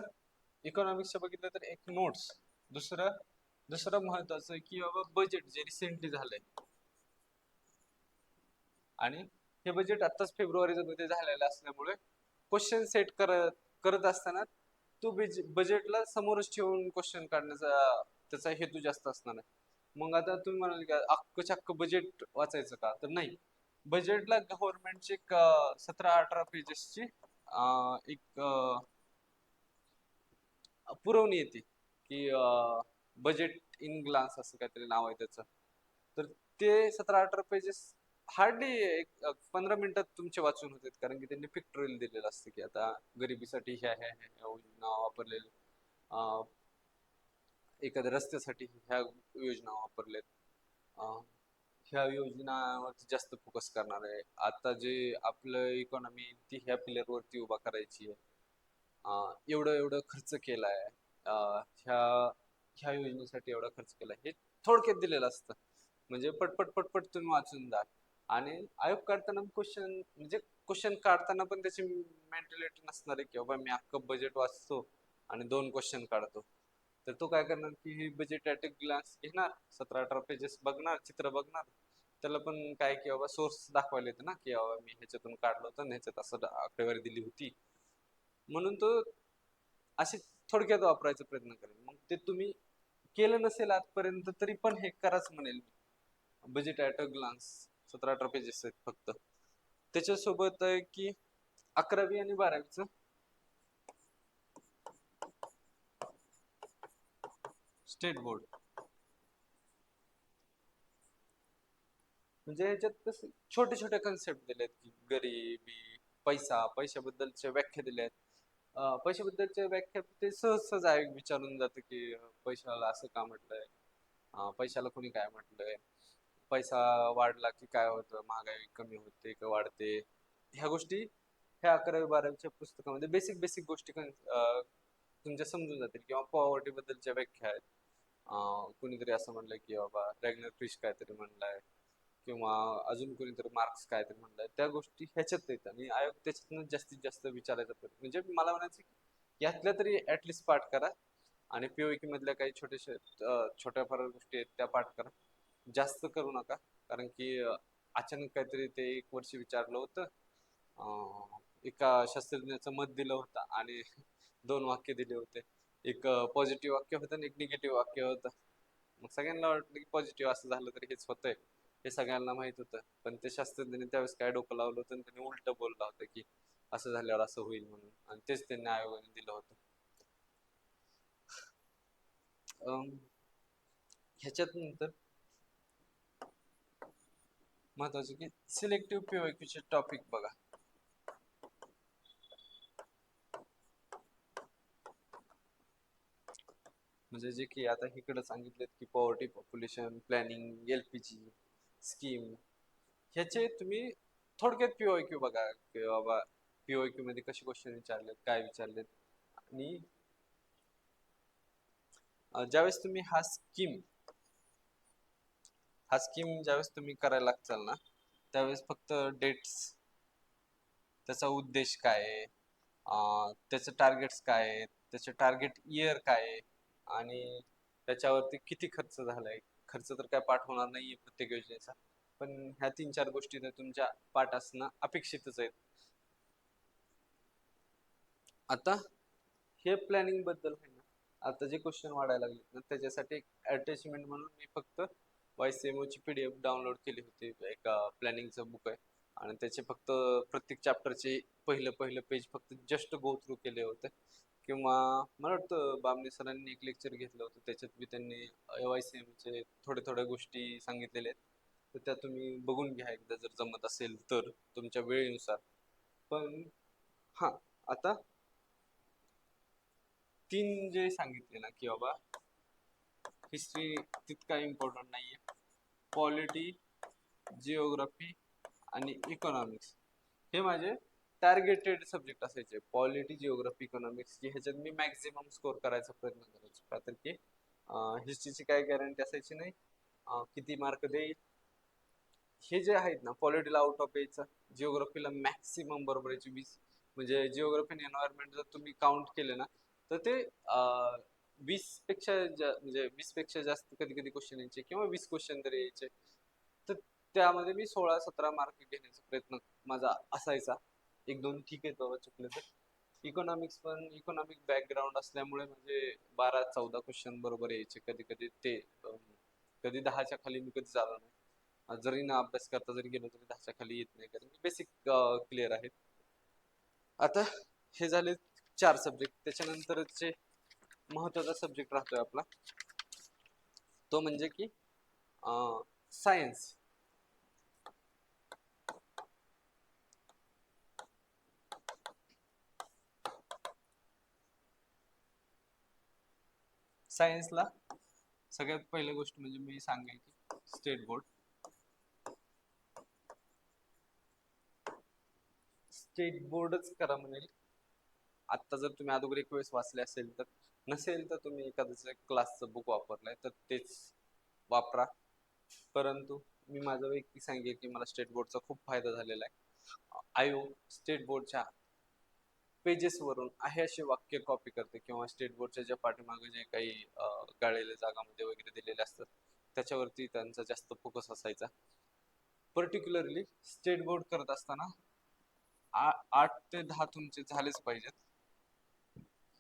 इकॉनॉमिक्सच्या बघितलं तर एक नोट्स. दुसरं दुसरं महत्वाचं की बाबा बजेट जे रिसेंटली झालंय, आणि हे बजेट आताच फेब्रुवारी मध्ये झालेलं असल्यामुळे क्वेश्चन सेट करत असताना तो बजेटला समोरच ठेवून क्वेश्चन काढण्याचा त्याचा हेतू जास्त असणार आहे. मग आता तुम्ही म्हणाल का अख्खच्या अख्खं बजेट वाचायचं का, तर नाही. बजेटला गव्हर्नमेंटची 17-18 पेजेसची एक पुरवणी येते की बजेट इन ग्लान्स असं काहीतरी नाव आहे त्याचं. तर ते 17-18 पेजेस हार्डली एक 15 मिनिटात तुमचे वाचून होते, कारण की त्यांनी पिक्टोरियल दिलेलं असतं की आता गरिबीसाठी ह्या योजना वापरलेल्या, एखाद्या रस्त्यासाठी ह्या योजना वापरल्यात, ह्या योजनावरती जास्त फोकस करणार आहे. आता जे आपलं इकॉनॉमी ती ह्या पिलरवरती उभा करायची आहे, एवढं एवढं खर्च केलाय, ह्या ह्या योजनेसाठी एवढा खर्च केलाय, हे थोडक्यात दिलेलं असतं. म्हणजे पटपट पटपट तुम्ही वाचून जा. आणि आयोग काढताना क्वेश्चन, म्हणजे क्वेश्चन काढताना पण त्याची मेंटॅलिटी नसणार आहे की बाबा मी अख्खं बजेट वाचतो आणि 2 क्वेश्चन काढतो. तर तो काय करणार की ही बजेट ॲट अ ग्लान्स घेणार, 17-18 पेजेस बघणार, चित्र बघणार. त्याला पण काय की बाबा सोर्स दाखवायला येतं ना की बाबा मी ह्याच्यातून काढलं होतं आणि ह्याच्यात असं आकडेवारी दिली होती, म्हणून तो असे थोडक्यात वापरायचा प्रयत्न करेल. मग ते तुम्ही केलं नसेल आजपर्यंत तरी पण हे कराच म्हणेल मी. Budget at a glance 17-18 pages आहेत फक्त. त्याच्यासोबत आहे की 11वी आणि 12वीचं स्टेट बोर्ड, म्हणजे याच्यात कसं छोटे छोटे कन्सेप्ट दिलेत की गरिबी, पैशाबद्दलच्या व्याख्या दिल्या आहेत. पैशाबद्दलच्या व्याख्या ते सहज सहज आहे, विचारून जातं की पैशाला असं का म्हटलंय, पैशाला कोणी काय म्हटलंय, पैसा वाढला की काय होतं, महागाई कमी होते का वाढते, ह्या गोष्टी ह्या 11वी-12वीच्या पुस्तकामध्ये बेसिक बेसिक गोष्टी तुमच्या समजून जातील. किंवा पॉवर्टी बद्दलच्या व्याख्या आहेत. कुणीतरी असं म्हणलंय की बाबा रॅग्नर फिश काहीतरी म्हणलाय, किंवा अजून कोणीतरी मार्क्स काहीतरी म्हणलाय, त्या गोष्टी ह्याच्यात येतात आणि आयोग त्याच्यातनं जास्तीत जास्त विचारायचा प्रयत्न, म्हणजे मला म्हणायचं की यातल्या तरी ऍटलिस्ट पाठ करा आणि पीओकी मधल्या काही छोट्याशा छोट्या फार गोष्टी आहेत त्या पाठ करा, जास्त करू नका. कारण की अचानक काहीतरी ते एक वर्ष विचारलं होतं, एका शास्त्रज्ञाचं मत दिलं होतं आणि 2 वाक्य दिले होते. एक पॉझिटिव्ह वाक्य होतं आणि एक निगेटिव्ह वाक्य होतं. मग सगळ्यांना वाटलं की पॉझिटिव्ह असं झालं तर हेच होतंय, हे सगळ्यांना माहित होतं. पण ते शास्त्रज्ञांनी त्यावेळेस काय डोकं लावलं होतं आणि त्यांनी उलट बोललं होतं की असं झाल्यावर असं होईल म्हणून, आणि तेच त्यांनी आयोगाने दिलं होतं. अं, ह्याच्यात नंतर महत्वाचं की सिलेक्टिव्ह पीओक्यूचे टॉपिक बघा. म्हणजे जे की आता इकडे सांगितलेत की poverty, population planning, LPG scheme, ह्याचे तुम्ही थोडक्यात पीओक्यू बघा की बाबा पीओक्यू मध्ये कसे क्वेश्चन विचारलेत, काय विचारलेत. आणि ज्यावेळेस तुम्ही हा स्कीम ज्यावेळेस तुम्ही करायला लागचाल ना, त्यावेळेस फक्त डेट्स, त्याचा उद्देश काय आहे, त्याचे टार्गेट्स काय आहेत, त्याचे टार्गेट इयर काय आहे, आणि त्याच्यावरती किती खर्च झालाय. खर्च तर काय पाठ होणार नाहीये प्रत्येक योजनेचा, पण ह्या 3-4 गोष्टी तर तुमच्या पाठ असणं अपेक्षितच आहेत. आता हे प्लॅनिंग बद्दल आहे ना, आता जे क्वेश्चन वाढायला लागलेत ना, त्याच्यासाठी एक अटॅचमेंट म्हणून मी फक्त YCMO ची PDF डाउनलोड केली होती. एक प्लॅनिंगचं बुक आहे आणि त्याचे फक्त प्रत्येक चॅप्टरचे पहिलं पहिलं पेज फक्त जस्ट गो थ्रू केले होते. किंवा मला वाटतं बामणे सरांनी एक लेक्चर घेतलं होतं, त्याच्यात बी त्यांनी YCMO चे थोड्या थोड्या गोष्टी सांगितलेल्या आहेत. तर त्या तुम्ही बघून घ्या एकदा, जर जमत असेल तर तुमच्या वेळेनुसार. पण हा, आता 3 जे सांगितले ना की बाबा हिस्ट्री तितका इम्पॉर्टंट नाहीये, पॉलिटी, जिओग्राफी आणि इकॉनॉमिक्स हे माझे टार्गेटेड सब्जेक्ट असायचे. पॉलिटी, जिओग्राफी, इकॉनॉमिक्स की ह्याच्यात मी मॅक्झिमम स्कोर करायचा प्रयत्न करायचो, का तर की हिस्ट्रीची काय गॅरंटी असायची नाही किती मार्क देईल. हे जे आहेत ना, पॉलिटीला आउट ऑफ यायचं, जिओग्राफीला मॅक्सिमम बरोबर यायची 20. म्हणजे जिओग्राफी आणि एन्व्हायरमेंट जर तुम्ही काउंट केले ना, तर ते 20 पेक्षा जास्त कधी कधी क्वेश्चन यायचे, किंवा 20 क्वेश्चन तरी यायचे. तर त्यामध्ये मी 16-17 मार्क घेण्याचा प्रयत्न माझा असायचा. 1-2 ठीक आहे बाबा चुकले तर. इकॉनॉमिक्स पण इकॉनॉमिक बॅकग्राऊंड असल्यामुळे म्हणजे 12-14 क्वेश्चन बरोबर यायचे कधी कधी. ते कधी 10च्या खाली मी कधी झालो नाही. जरी ना अभ्यास करता जरी गेलो तरी 10च्या खाली येत नाही, कारण बेसिक क्लिअर आहेत. आता हे झाले 4 सब्जेक्ट. त्याच्यानंतरचे महत्वाचा सब्जेक्ट राहतोय आपला, तो म्हणजे की सायन्स. सायन्सला सगळ्यात पहिली गोष्ट म्हणजे मी सांगेन की स्टेट बोर्ड. स्टेट बोर्डच करा म्हणेल. आता जर तुम्ही अगोदर एक वेळेस वाचले असेल तर, नसेल तर तुम्ही एखाद्याचं क्लासचं बुक वापरलंय तर तेच वापरा. परंतु मी माझं वैयक्तिक सांगेन की मला स्टेट बोर्डचा खूप फायदा झालेला आहे. आयोग स्टेट बोर्डच्या पेजेस वरून आहे असे वाक्य कॉपी करते, किंवा स्टेट बोर्डच्या ज्या पाठीमागे जे काही गाळलेल्या जागामध्ये वगैरे दिलेले असतात त्याच्यावरती त्यांचा जास्त फोकस असायचा. पर्टिक्युलरली स्टेट बोर्ड करत असताना 8 ते 10 तुमचे झालेच पाहिजेत.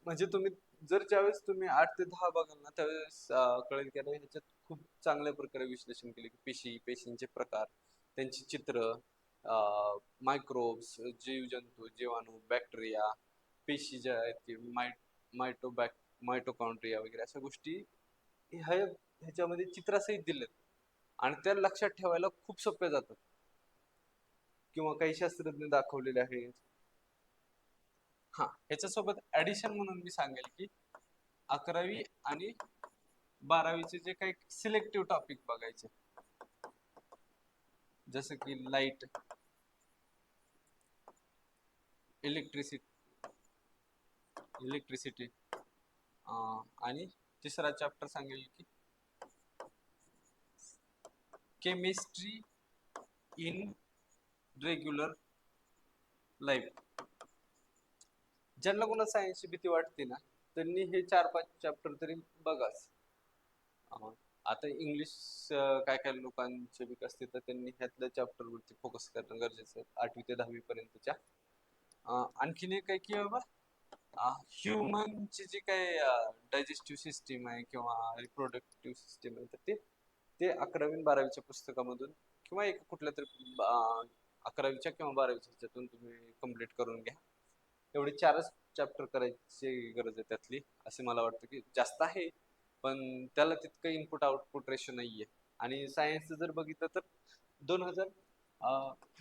म्हणजे तुम्ही जर ज्यावेळेस तुम्ही 8 ते 10 बघाल ना, त्यावेळेस कळेल की अरे ह्याच्यात खूप चांगल्या प्रकारे विश्लेषण केले की पेशींचे प्रकार, त्यांची चित्र, मायक्रोब्स, जीवजंतू, जीवाणू, बॅक्टेरिया, पेशी ज्या आहेत की मायटोबॅक मायटोकॉन्ड्रिया वगैरे अशा गोष्टी ह्याच्यामध्ये चित्रासहित दिलेत, आणि त्या लक्षात ठेवायला खूप सोप्या जातात. किंवा काही शास्त्रज्ञ दाखवलेले आहेत. हा, ह्याच्यासोबत ऍडिशन म्हणून मी सांगेल की 11वी आणि 12वीचे जे काही सिलेक्टिव्ह टॉपिक बघायचे, जसं की लाईट, इलेक्ट्रिसिटी, आणि तिसरा चॅप्टर सांगेल की केमिस्ट्री इन रेग्युलर लाईफ. ज्यांना कोणा सायन्सची भीती वाटते ना, त्यांनी हे 4-5 चॅप्टर तरी बघाच. आता इंग्लिश काय काय लोकांचे विक असते, तर त्यांनी ह्यातल्या चॅप्टर वरती फोकस करणं गरजेचं आहे 8वी ते 10वी पर्यंतच्या. आणखीन एक काय की बाबा, ह्युमनची जी काही डायजेस्टिव्ह सिस्टीम आहे किंवा रिप्रोडक्टिव्ह सिस्टीम आहे, तर ते 11वी 12वीच्या पुस्तकामधून किंवा एक कुठल्या तरी 11वीच्या किंवा 12वीच्या ह्याच्यातून तुम्ही कम्प्लीट करून घ्या. एवढे 4च चॅप्टर करायची गरज आहे त्यातली, असे मला वाटतं. की जास्त आहे पण त्याला तितकं इनपुट आउटपुट रेशो नाहीये. आणि सायन्सचं जर बघितलं तर 2000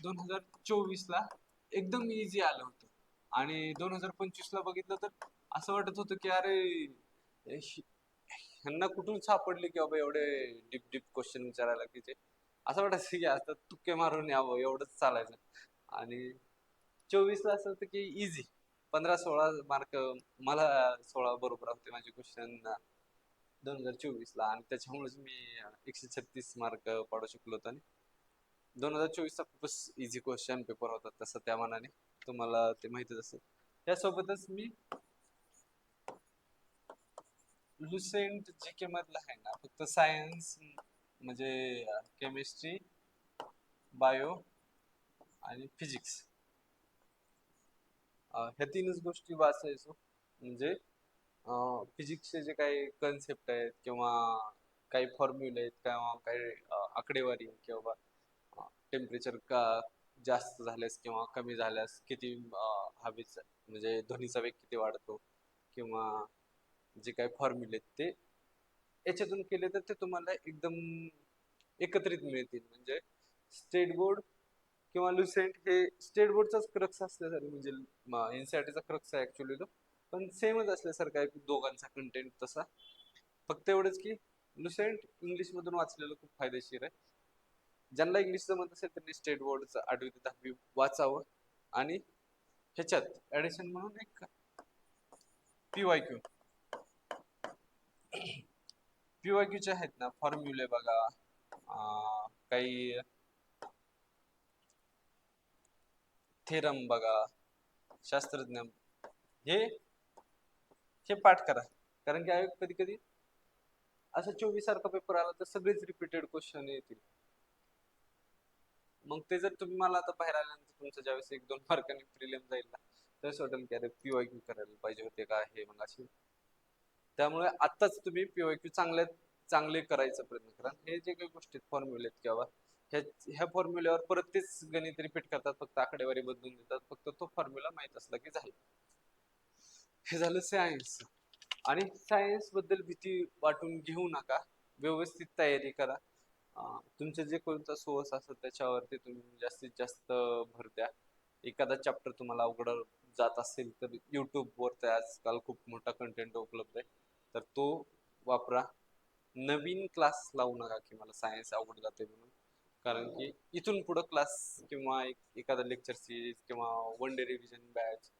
2024ला एकदम इझी आलं होतं, आणि 2025ला बघितलं तर असं वाटत होतं की अरे ह्यांना कुठून सापडले की बाबा एवढे डीप डीप क्वेश्चन विचारायला, की जे असं वाटायचं की आता तुक्के मारून यावं एवढंच चालायचं. आणि 24ला असं होतं की इझी 15-16 मार्क, मला 16 बरोबर होते माझे क्वेश्चन 2024ला, आणि त्याच्यामुळेच मी 136 मार्क पाडू शकलो होतो. आणि 2024चा खूपच इझी क्वेश्चन पेपर होता तसं त्या मानाने, तुम्हाला ते माहितीच असेल. त्यासोबतच मी लुसेंट जी के मधला आहे ना, फक्त सायन्स म्हणजे केमिस्ट्री, बायो आणि फिजिक्स, ह्या तीनच गोष्टी वाचायचो. म्हणजे फिजिक्सचे जे काही कन्सेप्ट आहेत किंवा काही फॉर्म्युले आहेत किंवा काही आकडेवारी, किंवा टेम्परेचर का जास्त झाल्यास किंवा कमी झाल्यास किती हवेचा म्हणजे ध्वनीचा वेग किती वाढतो, किंवा जे काही फॉर्म्युले आहेत ते याच्यातून केले तर ते तुम्हाला एकदम एकत्रित मिळतील. म्हणजे स्टेट बोर्ड किंवा लुसेंट हे स्टेट बोर्डचाच क्रक्स असल्यासारखं, म्हणजे एनसीआरटीचा क्रक्स आहे ऍक्च्युली तो, पण सेमच असल्यासारखा आहे दोघांचा कंटेंट तसा. फक्त एवढंच की लुसेंट इंग्लिश मधून वाचलेलं खूप फायदेशीर आहे. ज्यांना इंग्लिश जमत असेल त्यांनी स्टेट बोर्डचं 8वी ते 10वी वाचावं. आणि ह्याच्यात ऍडिशन म्हणून एक पीवायक्यू पीवायक्यूचे आहेत ना, फॉर्म्युले बघा, काही थेरम बघा, शास्त्रज्ञ, हे हे पाठ करा. कारण की कधी कधी असं 24 सारखा पेपर आला तर सगळेच रिपीटेड क्वेश्चन येतील. मग ते जर तुम्ही मला आता बाहेर आल्यानंतर तुमचं ज्यावेळेस 1-2 मार्कांनी प्रिलिम जाईल ना, त्यावेळेस वाटेल की अरे पीवायक्यू करायला पाहिजे होते का हे, मग असे. त्यामुळे आत्ताच तुम्ही पीवायक्यू चांगले करायचा प्रयत्न करा. हे जे काही गोष्टी फॉर्म्युले आहेत किंवा ह्या फॉर्म्युल्यावर परत तेच गणित रिपीट करतात, फक्त आकडेवारी बदलून देतात, फक्त तो फॉर्म्युला माहित असला की झालं. हे झालं सायन्स. आणि सायन्स बद्दल भीती वाटून घेऊ नका. व्यवस्थित तयारी करा. तुमचे जे कोणता सोर्स असेल त्याच्यावरती तुम्ही जास्तीत जास्त भर द्या. एखादा चॅप्टर तुम्हाला अवघड जात असेल तर युट्यूबवर तर आजकाल खूप मोठा कंटेंट उपलब्ध आहे, तर तो वापरा. नवीन क्लास लावू नका की मला सायन्स अवघड जाते म्हणून, कारण की इथून पुढं क्लास किंवा एखादा लेक्चर सिरीज किंवा वन डे रिव्हिजन बॅच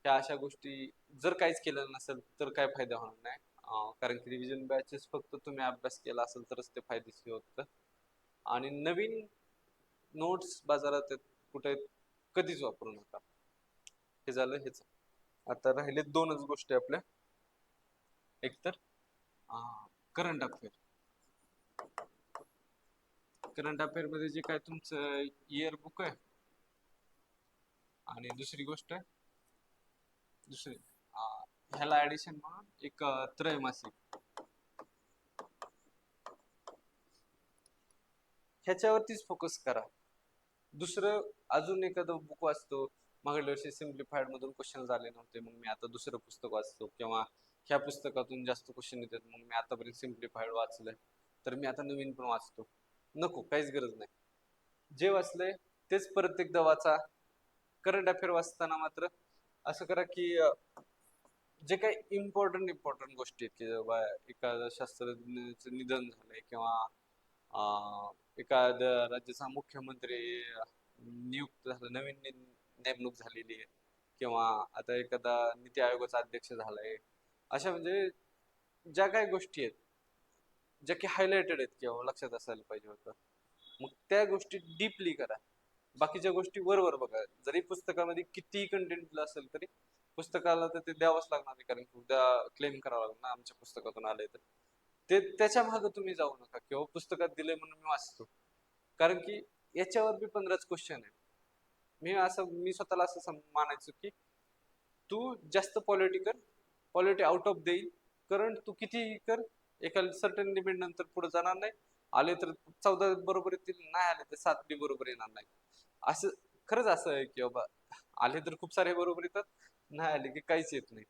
ह्या अशा गोष्टी जर काहीच केलं नसेल तर काय फायदा होणार नाही. कारण की रिव्हिजन बॅचेस फक्त तुम्ही अभ्यास केला असेल तरच ते फायदेशीर होतं. आणि नवीन नोट्स बाजारात कुठे कधीच वापरू नका. हे झालं हेच. आता राहिले दोनच गोष्टी आपल्या. एक तर करंट अफेअर. करंट अफेअर मध्ये जे काय तुमचं इयर बुक आहे, आणि दुसरी गोष्ट दुसरी ह्याला ऍडिशन म्हणून एक त्रैमासिक, ह्याच्यावरतीच फोकस करा. दुसरं अजून एखादं बुक वाचतो. मागल्या वर्षी सिम्प्लिफाईड मधून क्वेश्चन आले नव्हते, मग मी आता दुसरं पुस्तक वाचतो, किंवा ह्या पुस्तकातून जास्त क्वेश्चन येतात मग मी आतापर्यंत सिम्प्लिफाईड वाचलंय तर मी आता नवीन पण वाचतो. नको, काहीच गरज नाही. जे वाचलंय तेच परत एकदा वाचा. करंट अफेअर वाचताना मात्र असं करा की जे काही इम्पॉर्टंट गोष्टी आहेत की बाबा एखाद्या शास्त्रज्ञाचं निधन झालंय, किंवा एखाद्या राज्याचा मुख्यमंत्री नियुक्त झाला, नवीन नेमणूक झालेली आहे, किंवा आता एखादा नीती आयोगाचा अध्यक्ष झालाय, अशा म्हणजे ज्या काही गोष्टी आहेत ज्या की हायलाइटेड आहेत किंवा लक्षात असायला पाहिजे होतं, मग त्या गोष्टी डीपली करा. बाकीच्या गोष्टी वरवर बघा. जरी पुस्तकामध्ये कितीही कंटेंट दिलं असेल तरी पुस्तकाला तर ते द्यावंच लागणार आहे, कारण की उद्या क्लेम करावं लागणार आमच्या पुस्तकातून आलंय तर. ते त्याच्या मागे तुम्ही जाऊ नका किंवा पुस्तकात दिलंय म्हणून मी वाचतो, कारण की याच्यावर बी 15च क्वेश्चन आहे. मी स्वतःला असं मानायचो की तू जास्त पॉलिटी आउट ऑफ देईल. करंट तू कितीही कर, एका सर्टन लिमिट नंतर पुढे जाणार नाही. आले तर 14 बरोबर येतील, नाही आले तर 7 बी बरोबर येणार नाही. असं खरंच असं आहे की बाबा आले तर खूप सारे बरोबर येतात, नाही आले की काहीच येत नाही.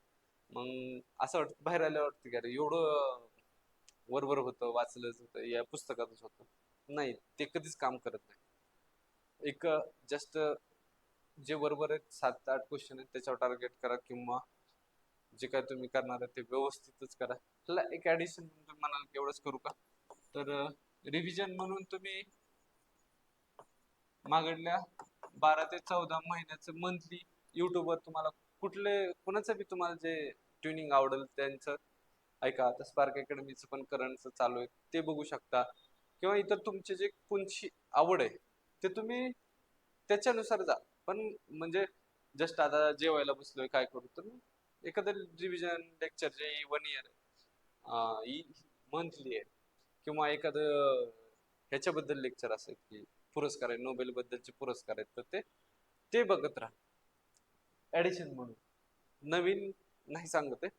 मग असं वाटतं, बाहेर आल्यावर वाटतं की अरे एवढं वरवर होतं, वाचलंच होतं, या पुस्तकातच होतं. नाही, ते कधीच काम करत नाही. एक जस्ट जे बरोबर आहेत 7-8 क्वेश्चन आहेत त्याच्यावर टार्गेट करा, किंवा जे काय तुम्ही करणार आहे ते व्यवस्थितच करा. त्याला एक ऍडिशन तुम्ही म्हणाल की एवढंच करू का, तर रिव्हिजन म्हणून तुम्ही मागडल्या 12 ते 14 महिन्याचं मंथली युट्यूबवर तुम्हाला कुणाचं बी तुम्हाला जे ट्युनिंग आवडेल त्यांचं ऐका. आता स्पार्क अकॅडमीचं पण करंटचं चालू आहे, ते बघू शकता, किंवा इतर तुमचे जे कोणची आवड आहे ते तुम्ही त्याच्यानुसार जा. पण म्हणजे जस्ट आता जेवायला बसलोय काय करू, तर एखादं रिव्हिजन लेक्चर जे 1 इयर मंथली आहे, किंवा एखादं ह्याच्याबद्दल लेक्चर असेल की पुरस्कार आहे, नोबेल बद्दलचे पुरस्कार आहेत, तर ते ते बघत राहा ऍडिशन म्हणून. नवीन नाही सांगत आहे,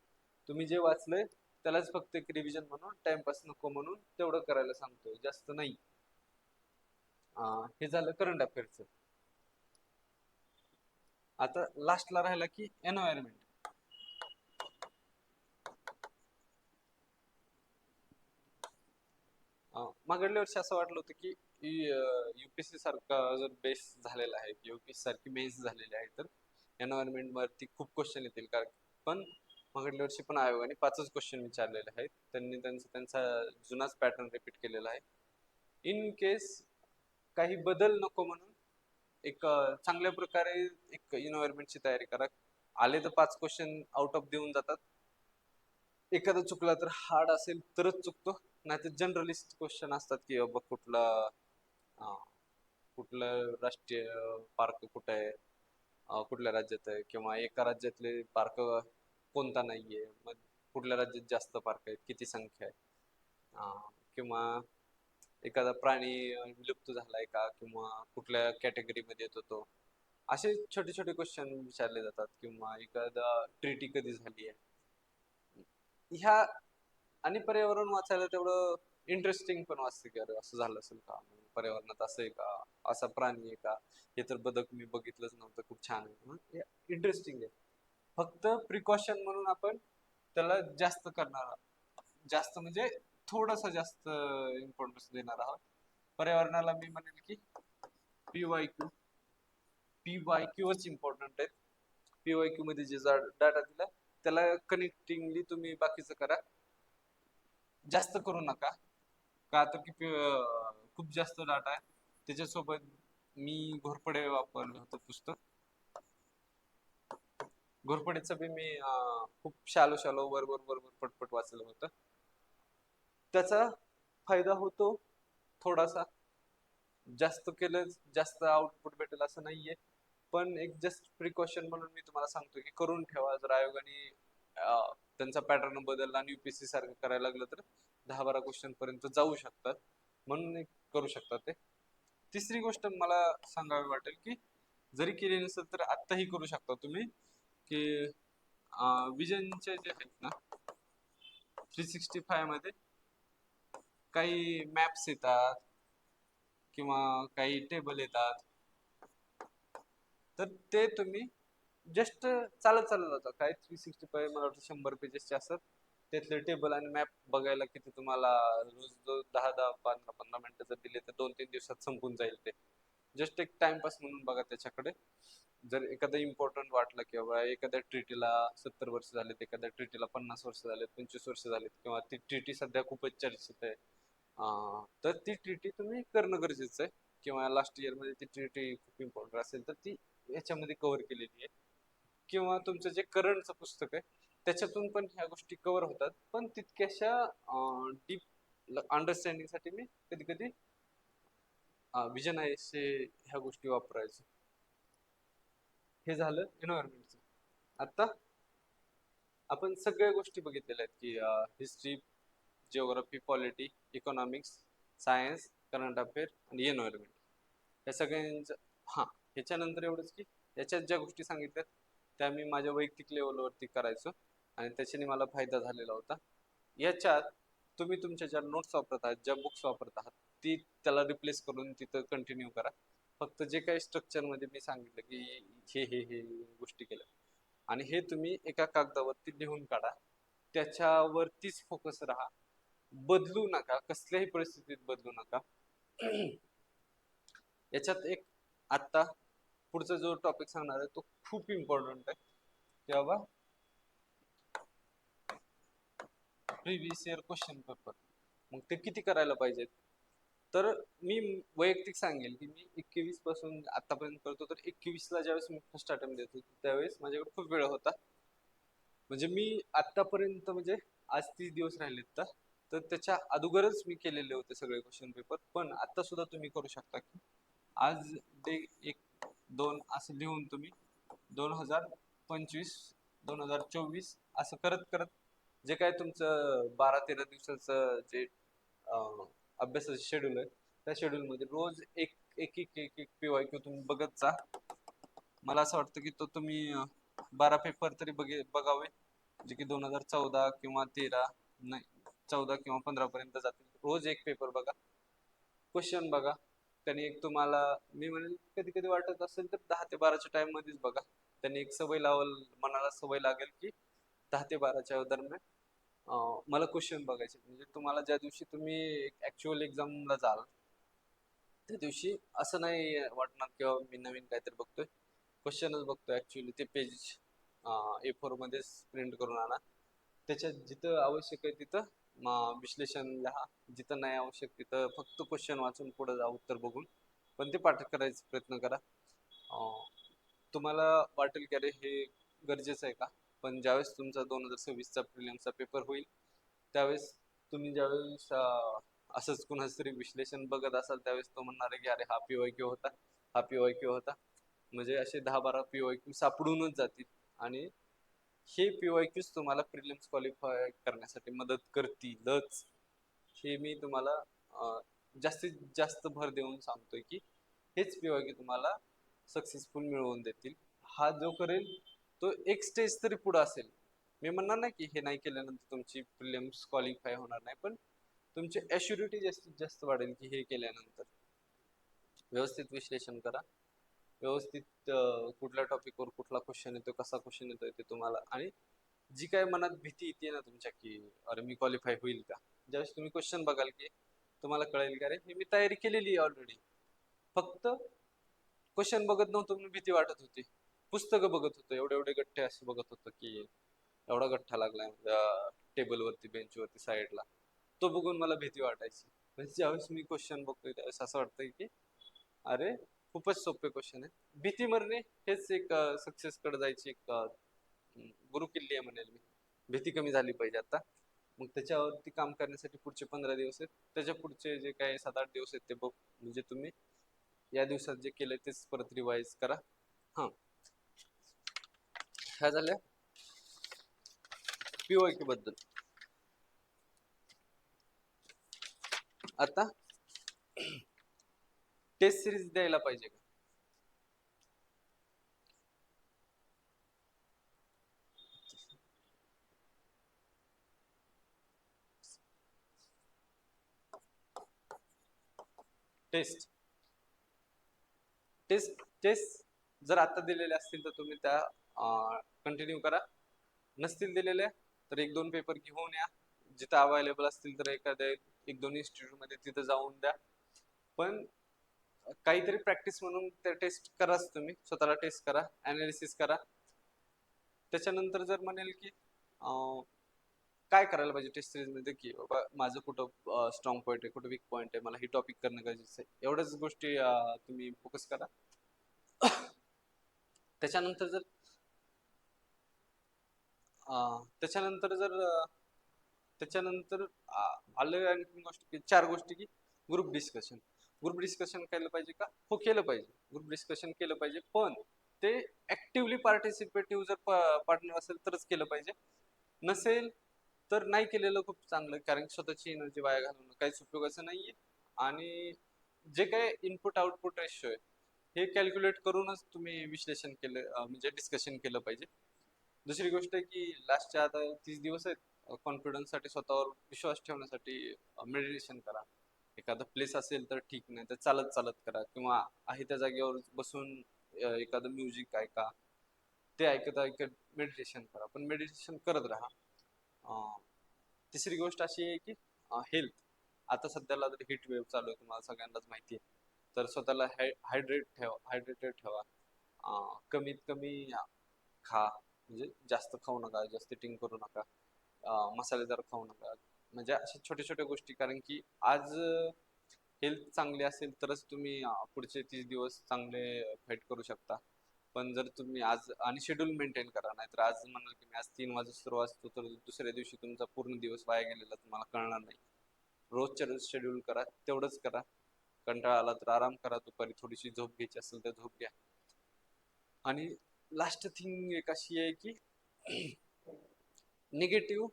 तुम्ही जे वाचलंय त्यालाच फक्त एक रिव्हिजन म्हणून, टाइमपास नको म्हणून तेवढं करायला सांगतोय, जास्त नाही. हे झालं करंट अफेअरचं. आता लास्टला राहिला की एन्व्हायरमेंट. मागल्या वर्षी असं वाटलं होतं की युपीएससी सारखा जर बेस झालेला आहे, युपीएससी सारखी बेस झालेली आहे, तर एन्व्हायरमेंट वरती खूप क्वेश्चन येतील. कारण पण मागल्या वर्षी पण आयोगाने 5च क्वेश्चन विचारलेले आहेत. त्यांनी त्यांचा जुनाच पॅटर्न रिपीट केलेला आहे. इन केस काही बदल नको म्हणून एक चांगल्या प्रकारे एक एन्व्हायरमेंटची तयारी करा. आले तर 5 क्वेश्चन आउट ऑफ देऊन जातात. एखादा चुकला तर हार्ड असेल तरच चुकतो, नाहीतर जनरलिस्ट क्वेश्चन असतात की बाबा कुठलं राष्ट्रीय पार्क कुठं आहे, कुठल्या राज्यात आहे, किंवा एका राज्यातले पार्क कोणता नाहीये, मग कुठल्या राज्यात जास्त पार्क आहेत, किती संख्या आहे, किंवा एखादा प्राणी विलुप्त झालाय का, किंवा कुठल्या कॅटेगरीमध्ये येतो तो. असे छोटे छोटे क्वेश्चन विचारले जातात, किंवा एखादा ट्रिटी कधी झाली आहे ह्या. आणि पर्यावरण वाचायला तेवढं इंटरेस्टिंग पण वाटतं की अरे असं झालं असेल का, पर्यावरणात असं आहे का, असा प्राणी आहे का, हे तर बदक मी बघितलंच नव्हतं, खूप छान आहे, इंटरेस्टिंग आहे. फक्त प्रिकॉशन म्हणून आपण त्याला जास्त करणार, जास्त म्हणजे थोडासा जास्त इम्पॉर्टन्स देणार आहोत. पर्यावरणाला मी म्हणेल की PYQ, PYQच इम्पॉर्टंट आहेत. PYQ मध्ये जे डाटा दिला त्याला कनेक्टिंगली तुम्ही बाकीचं करा, जास्त करू नका. का तर की खूप जास्त डाटा आहे. त्याच्यासोबत मी घोरपडे वापरलं होतं पुस्तक. घोरपडेचं बी मी खूप शालो शालो वर वर वर वर पटपट वाचलं होतं. त्याचा फायदा होतो थोडासा, जास्त केलं जास्त आउटपुट भेटेल असं नाहीये, पण एक जस्ट प्रिकॉशन म्हणून मी तुम्हाला सांगतो की करून ठेवा. जर आयोगाने त्यांचा पॅटर्न बदलला आणि UPSC सारखं करायला लागलं तर 10-12 क्वेश्चन पर्यंत जाऊ शकतात, म्हणून एक करू शकतात ते. तिसरी गोष्ट मला सांगावी वाटेल की जरी केली नसेल तर आत्ताही करू शकता तुम्ही, की विजनचे जे आहेत ना 365 मध्ये काही मॅप्स येतात किंवा काही टेबल येतात, तर ते तुम्ही जस्ट चालत चालत जाता. काय 365 मला वाटतं 100 पेजेसचे असतात. त्यातले टेबल आणि मॅप बघायला किती तुम्हाला रोज 10-10 15-15 मिनिटं जर दिले तर 2-3 दिवसात संपून जाईल ते. जस्ट एक टाइमपास म्हणून बघा त्याच्याकडे. जर एखादं इम्पॉर्टंट वाटलं की बाबा एखाद्या ट्रिटीला 70 वर्ष झालेत, एखाद्या ट्रिटीला 50 वर्ष झालेत, 25 वर्ष झालेत, किंवा ती ट्रिटी सध्या खूपच चर्चेत आहे, तर ती ट्रिटी तुम्ही करणं गरजेचं आहे. किंवा लास्ट इयर मध्ये ती ट्रिटी खूप इम्पॉर्टंट असेल तर ती याच्यामध्ये कव्हर केलेली आहे. किंवा तुमचं जे करंटचं पुस्तक आहे त्याच्यातून पण ह्या गोष्टी कव्हर होतात, पण तितक्याशा डीप अंडरस्टँडिंग साठी मी कधी कधी विजन आयचे ह्या गोष्टी वापरायचो. हे झालं एन्व्हायरमेंटचं. आता आपण सगळ्या गोष्टी बघितलेल्या आहेत की history, geography, polity, economics, science, current affair आणि एन्व्हायरमेंट या सगळ्यांचं. हां, ह्याच्यानंतर एवढंच की याच्यात ज्या गोष्टी सांगितल्यात त्या मी माझ्या वैयक्तिक लेवलवरती करायचो आणि त्याच्याने मला फायदा झालेला होता. याच्यात तुम्ही तुमच्या ज्या नोट्स वापरत आहात, ज्या बुक्स वापरत आहात, ती त्याला रिप्लेस करून तिथं कंटिन्यू करा. फक्त जे काही स्ट्रक्चरमध्ये मी सांगितलं की हे गोष्टी केल्या आणि हे तुम्ही एका कागदावरती लिहून काढा. त्याच्यावरतीच फोकस राहा, बदलू नका, कसल्याही परिस्थितीत बदलू नका. याच्यात एक आत्ता पुढचा जो टॉपिक सांगणार आहे तो खूप इम्पॉर्टंट आहे की बाबा प्रिव्हियस इयर क्वेश्चन पेपर. मग ते किती करायला पाहिजेत, तर मी वैयक्तिक सांगेल की मी 21 पासून आतापर्यंत करतो, तर 21 ला ज्यावेळेस मी फर्स्ट अटेम्प्ट देत होतो त्यावेळेस माझ्याकडे खूप वेळ होता. म्हणजे मी आतापर्यंत म्हणजे आज 30 दिवस राहिलेत तर त्याच्या अगोदरच मी केलेले होते सगळे क्वेश्चन पेपर. पण आता सुद्धा तुम्ही करू शकता की आज डे 1-2 असं लिहून तुम्ही 2025 2024 असं करत करत जे काय तुमचं 12-13 दिवसाचं जे अभ्यासाचं शेड्यूल आहे त्या शेड्यूल मध्ये रोज एक एक एक एक एक PYQ तुम्ही बघत जा. मला असं वाटतं की तो तुम्ही 12 पेपर तरी बघावे, जे की 2014 किंवा 13 नाही 14 किंवा 15 पर्यंत जातील. रोज एक पेपर बघा, क्वेश्चन बघा. त्यांनी एक तुम्हाला मी म्हणेल कधी कधी वाटत असेल तर 10 ते 12च्या टाइम मध्येच बघा. त्यांनी एक सवय लावल, मनाला सवय लागेल की 10 ते 12च्या दरम्यान मला क्वेश्चन बघायचे. म्हणजे तुम्हाला ज्या दिवशी तुम्ही ऍक्च्युअल एक्झामला जाल त्या दिवशी असं नाही वाटणार की मी नवीन काहीतरी बघतोय, क्वेश्चनच बघतोय. ऍक्च्युअली ते पेज A4 मध्ये प्रिंट करून आणा. त्याच्यात जिथं आवश्यक आहे तिथं विश्लेषण लिहा, जिथं नाही आवश्यक तिथं फक्त क्वेश्चन वाचून पुढे जा उत्तर बघून, पण ते पाठ करायचा प्रयत्न करा. तुम्हाला वाटेल की अरे हे गरजेचं आहे का, पण ज्यावेळेस तुमचा 2026चा प्रिलिम्सचा पेपर होईल त्यावेळेस तुम्ही ज्यावेळेस असंच कुणाचं तरी विश्लेषण बघत असाल त्यावेळेस तो म्हणणार आहे की अरे हा PYQ होता, हा PYQ होता. म्हणजे असे 10-12 PYQ सापडूनच जातील आणि हे PYQच तुम्हाला प्रिलिम्स क्वालिफाय करण्यासाठी मदत करतीलच. हे मी तुम्हाला जास्तीत जास्त भर देऊन सांगतोय की हेच PYQ तुम्हाला सक्सेसफुल मिळवून देतील. हा जो करेल तो एक स्टेज तरी पुढे असेल. मी म्हणणार नाही की हे नाही केल्यानंतर तुमची प्रिलिम्स क्वालिफाय होणार नाही, पण तुमची ॲश्युरिटी जास्तीत जास्त वाढेल की हे केल्यानंतर. व्यवस्थित विश्लेषण करा, व्यवस्थित कुठल्या टॉपिकवर कुठला क्वेश्चन येतो, कसा क्वेश्चन येतोय ते तुम्हाला, आणि जी काय मनात भीती येते ना तुमच्या की अरे मी क्वालिफाय होईल का, ज्यावेळेस तुम्ही क्वेश्चन बघाल की तुम्हाला कळेल की अरे हे मी तयारी केलेली आहे ऑलरेडी. फक्त क्वेश्चन बघत नव्हतो म्हणून भीती वाटत होती. पुस्तकं बघत होतो, एवढे एवढे गठ्ठे असं बघत होतो की एवढा गठ्ठा लागलाय टेबलवरती, बेंचवरती, साईडला. तो बघून मला भीती वाटायची. म्हणजे ज्यावेळेस मी क्वेश्चन बघतोय त्यावेळेस असं वाटतंय की अरे खूपच सोपे क्वेश्चन आहे. भीती मरणे हेच एक सक्सेस कडे जायची एक गुरुकिल्ली आहे म्हणेल मी. भीती कमी झाली पाहिजे आता. मग त्याच्यावरती काम करण्यासाठी पुढचे 15 दिवस आहेत. त्याच्या पुढचे जे काही 7-8 दिवस आहेत ते बघ, म्हणजे तुम्ही या दिवसात जे केलंय तेच परत रिवाइज करा. हा, ह्या झाल्या पीओके बद्दल. आता टेस्ट सिरीज द्यायला पाहिजे का? टेस्ट टेस्ट टेस्ट जर आता दिलेले असतील तर तुम्ही त्या कंटिन्यू करा. नसतील दिलेले तर एक दोन पेपर घेऊन या. जिथं अवेलेबल असतील तर एखाद्या एक दोन इन्स्टिट्यूट मध्ये तिथं जाऊन द्या. पण काहीतरी प्रॅक्टिस म्हणून ते टेस्ट कराच, तुम्ही स्वतःला टेस्ट करा, अनालिसिस करा. त्याच्यानंतर जर म्हणेल की काय करायला पाहिजे टेस्ट सिरीज मध्ये, की बाबा माझं कुठं स्ट्रॉंग पॉईंट आहे, कुठं वीक पॉईंट आहे, मला ही टॉपिक करणं गरजेचं आहे, एवढ्याच गोष्टी तुम्ही फोकस करा. त्याच्यानंतर जर त्याच्यानंतर जर त्याच्यानंतर आलं आणखी गोष्ट की 4 गोष्टी, की ग्रुप डिस्कशन. ग्रुप डिस्कशन केलं पाहिजे का? हो, केलं पाहिजे. ग्रुप डिस्कशन केलं पाहिजे, पण ते ऍक्टिव्हली पार्टिसिपेटिव्ह जर पार्टनर असेल तरच केलं पाहिजे. नसेल तर नाही केलेलं खूप चांगलं, कारण स्वतःची एनर्जी वाया घालवणं काहीच उपयोगाचं नाहीये. आणि जे काही इनपुट आउटपुट रेशो आहे हे कॅल्क्युलेट करूनच तुम्ही विश्लेषण केलं, म्हणजे डिस्कशन केलं पाहिजे. दुसरी गोष्ट आहे की लास्टच्या आता 30 दिवस आहेत, कॉन्फिडन्स साठी, स्वतःवर विश्वास ठेवण्यासाठी मेडिटेशन करा. एखादं प्लेस असेल तर ठीक, नाही तर चालत चालत करा, किंवा आहे त्या जागेवर बसून एखादं म्युझिक ऐका. ते ऐकत ऐकत मेडिटेशन करा, पण मेडिटेशन करत राहा. तिसरी गोष्ट अशी आहे की हेल्थ. आता सध्याला जर हिट वेव्ह चालू आहे, तुम्हाला सगळ्यांनाच माहिती आहे, तर स्वतःला हायड्रेटेड ठेवा. कमीत कमी खा, म्हणजे जास्त खाऊ नका, जास्त टिंग करू नका, मसालेदार खाऊ नका. म्हणजे अशा छोट्या छोट्या गोष्टी, कारण की आज हेल्थ चांगली असेल तरच तुम्ही पुढचे 30 दिवस चांगले फाईट करू शकता. पण जर तुम्ही आज आणि शेड्यूल मेंटेन करा, नाहीतर आज म्हणाल की मी आज 3 वाजता सुरू वाजतो, तर दुसऱ्या दिवशी तुमचा पूर्ण दिवस वाया गेलेला तुम्हाला कळणार नाही. रोजच्या रोज शेड्यूल करा, तेवढंच करा. कंटाळा आला तर आराम करा, दुपारी थोडीशी झोप घ्यायची असेल तर झोप घ्या. आणि लास्ट थिंग एक अशी आहे की निगेटिव्ह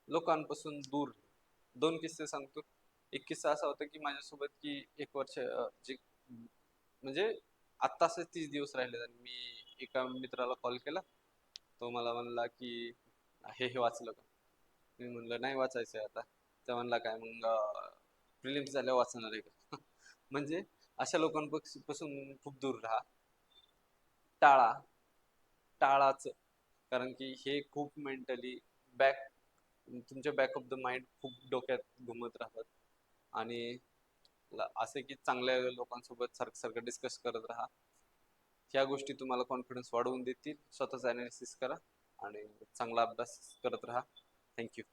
लोकांपासून दूर. 2 किस्से सांगतो. एक किस्सा असा होता की माझ्यासोबत की 1 वर्ष जे म्हणजे आत्ता असं 30 दिवस राहिले आणि मी एका मित्राला कॉल केला. तो मला म्हणला की हे वाचलं का? मी म्हणलं नाही वाचायचंय आता. तो म्हणला काय मग प्रिलिम्स झाल्यावर वाचणार आहे का? म्हणजे अशा लोकांपासून खूप दूर राहा. टाळा, टाळाच. कारण की हे खूप मेंटली बॅक, तुमच्या बॅक ऑफ द माइंड खूप डोक्यात घुमत राहतात. आणि असे की चांगल्या लोकांसोबत सारखं सारखं डिस्कस करत राहा. ह्या गोष्टी तुम्हाला कॉन्फिडन्स वाढवून देतील. स्वतःच अनालिसिस करा आणि चांगला अभ्यास करत राहा. थँक्यू.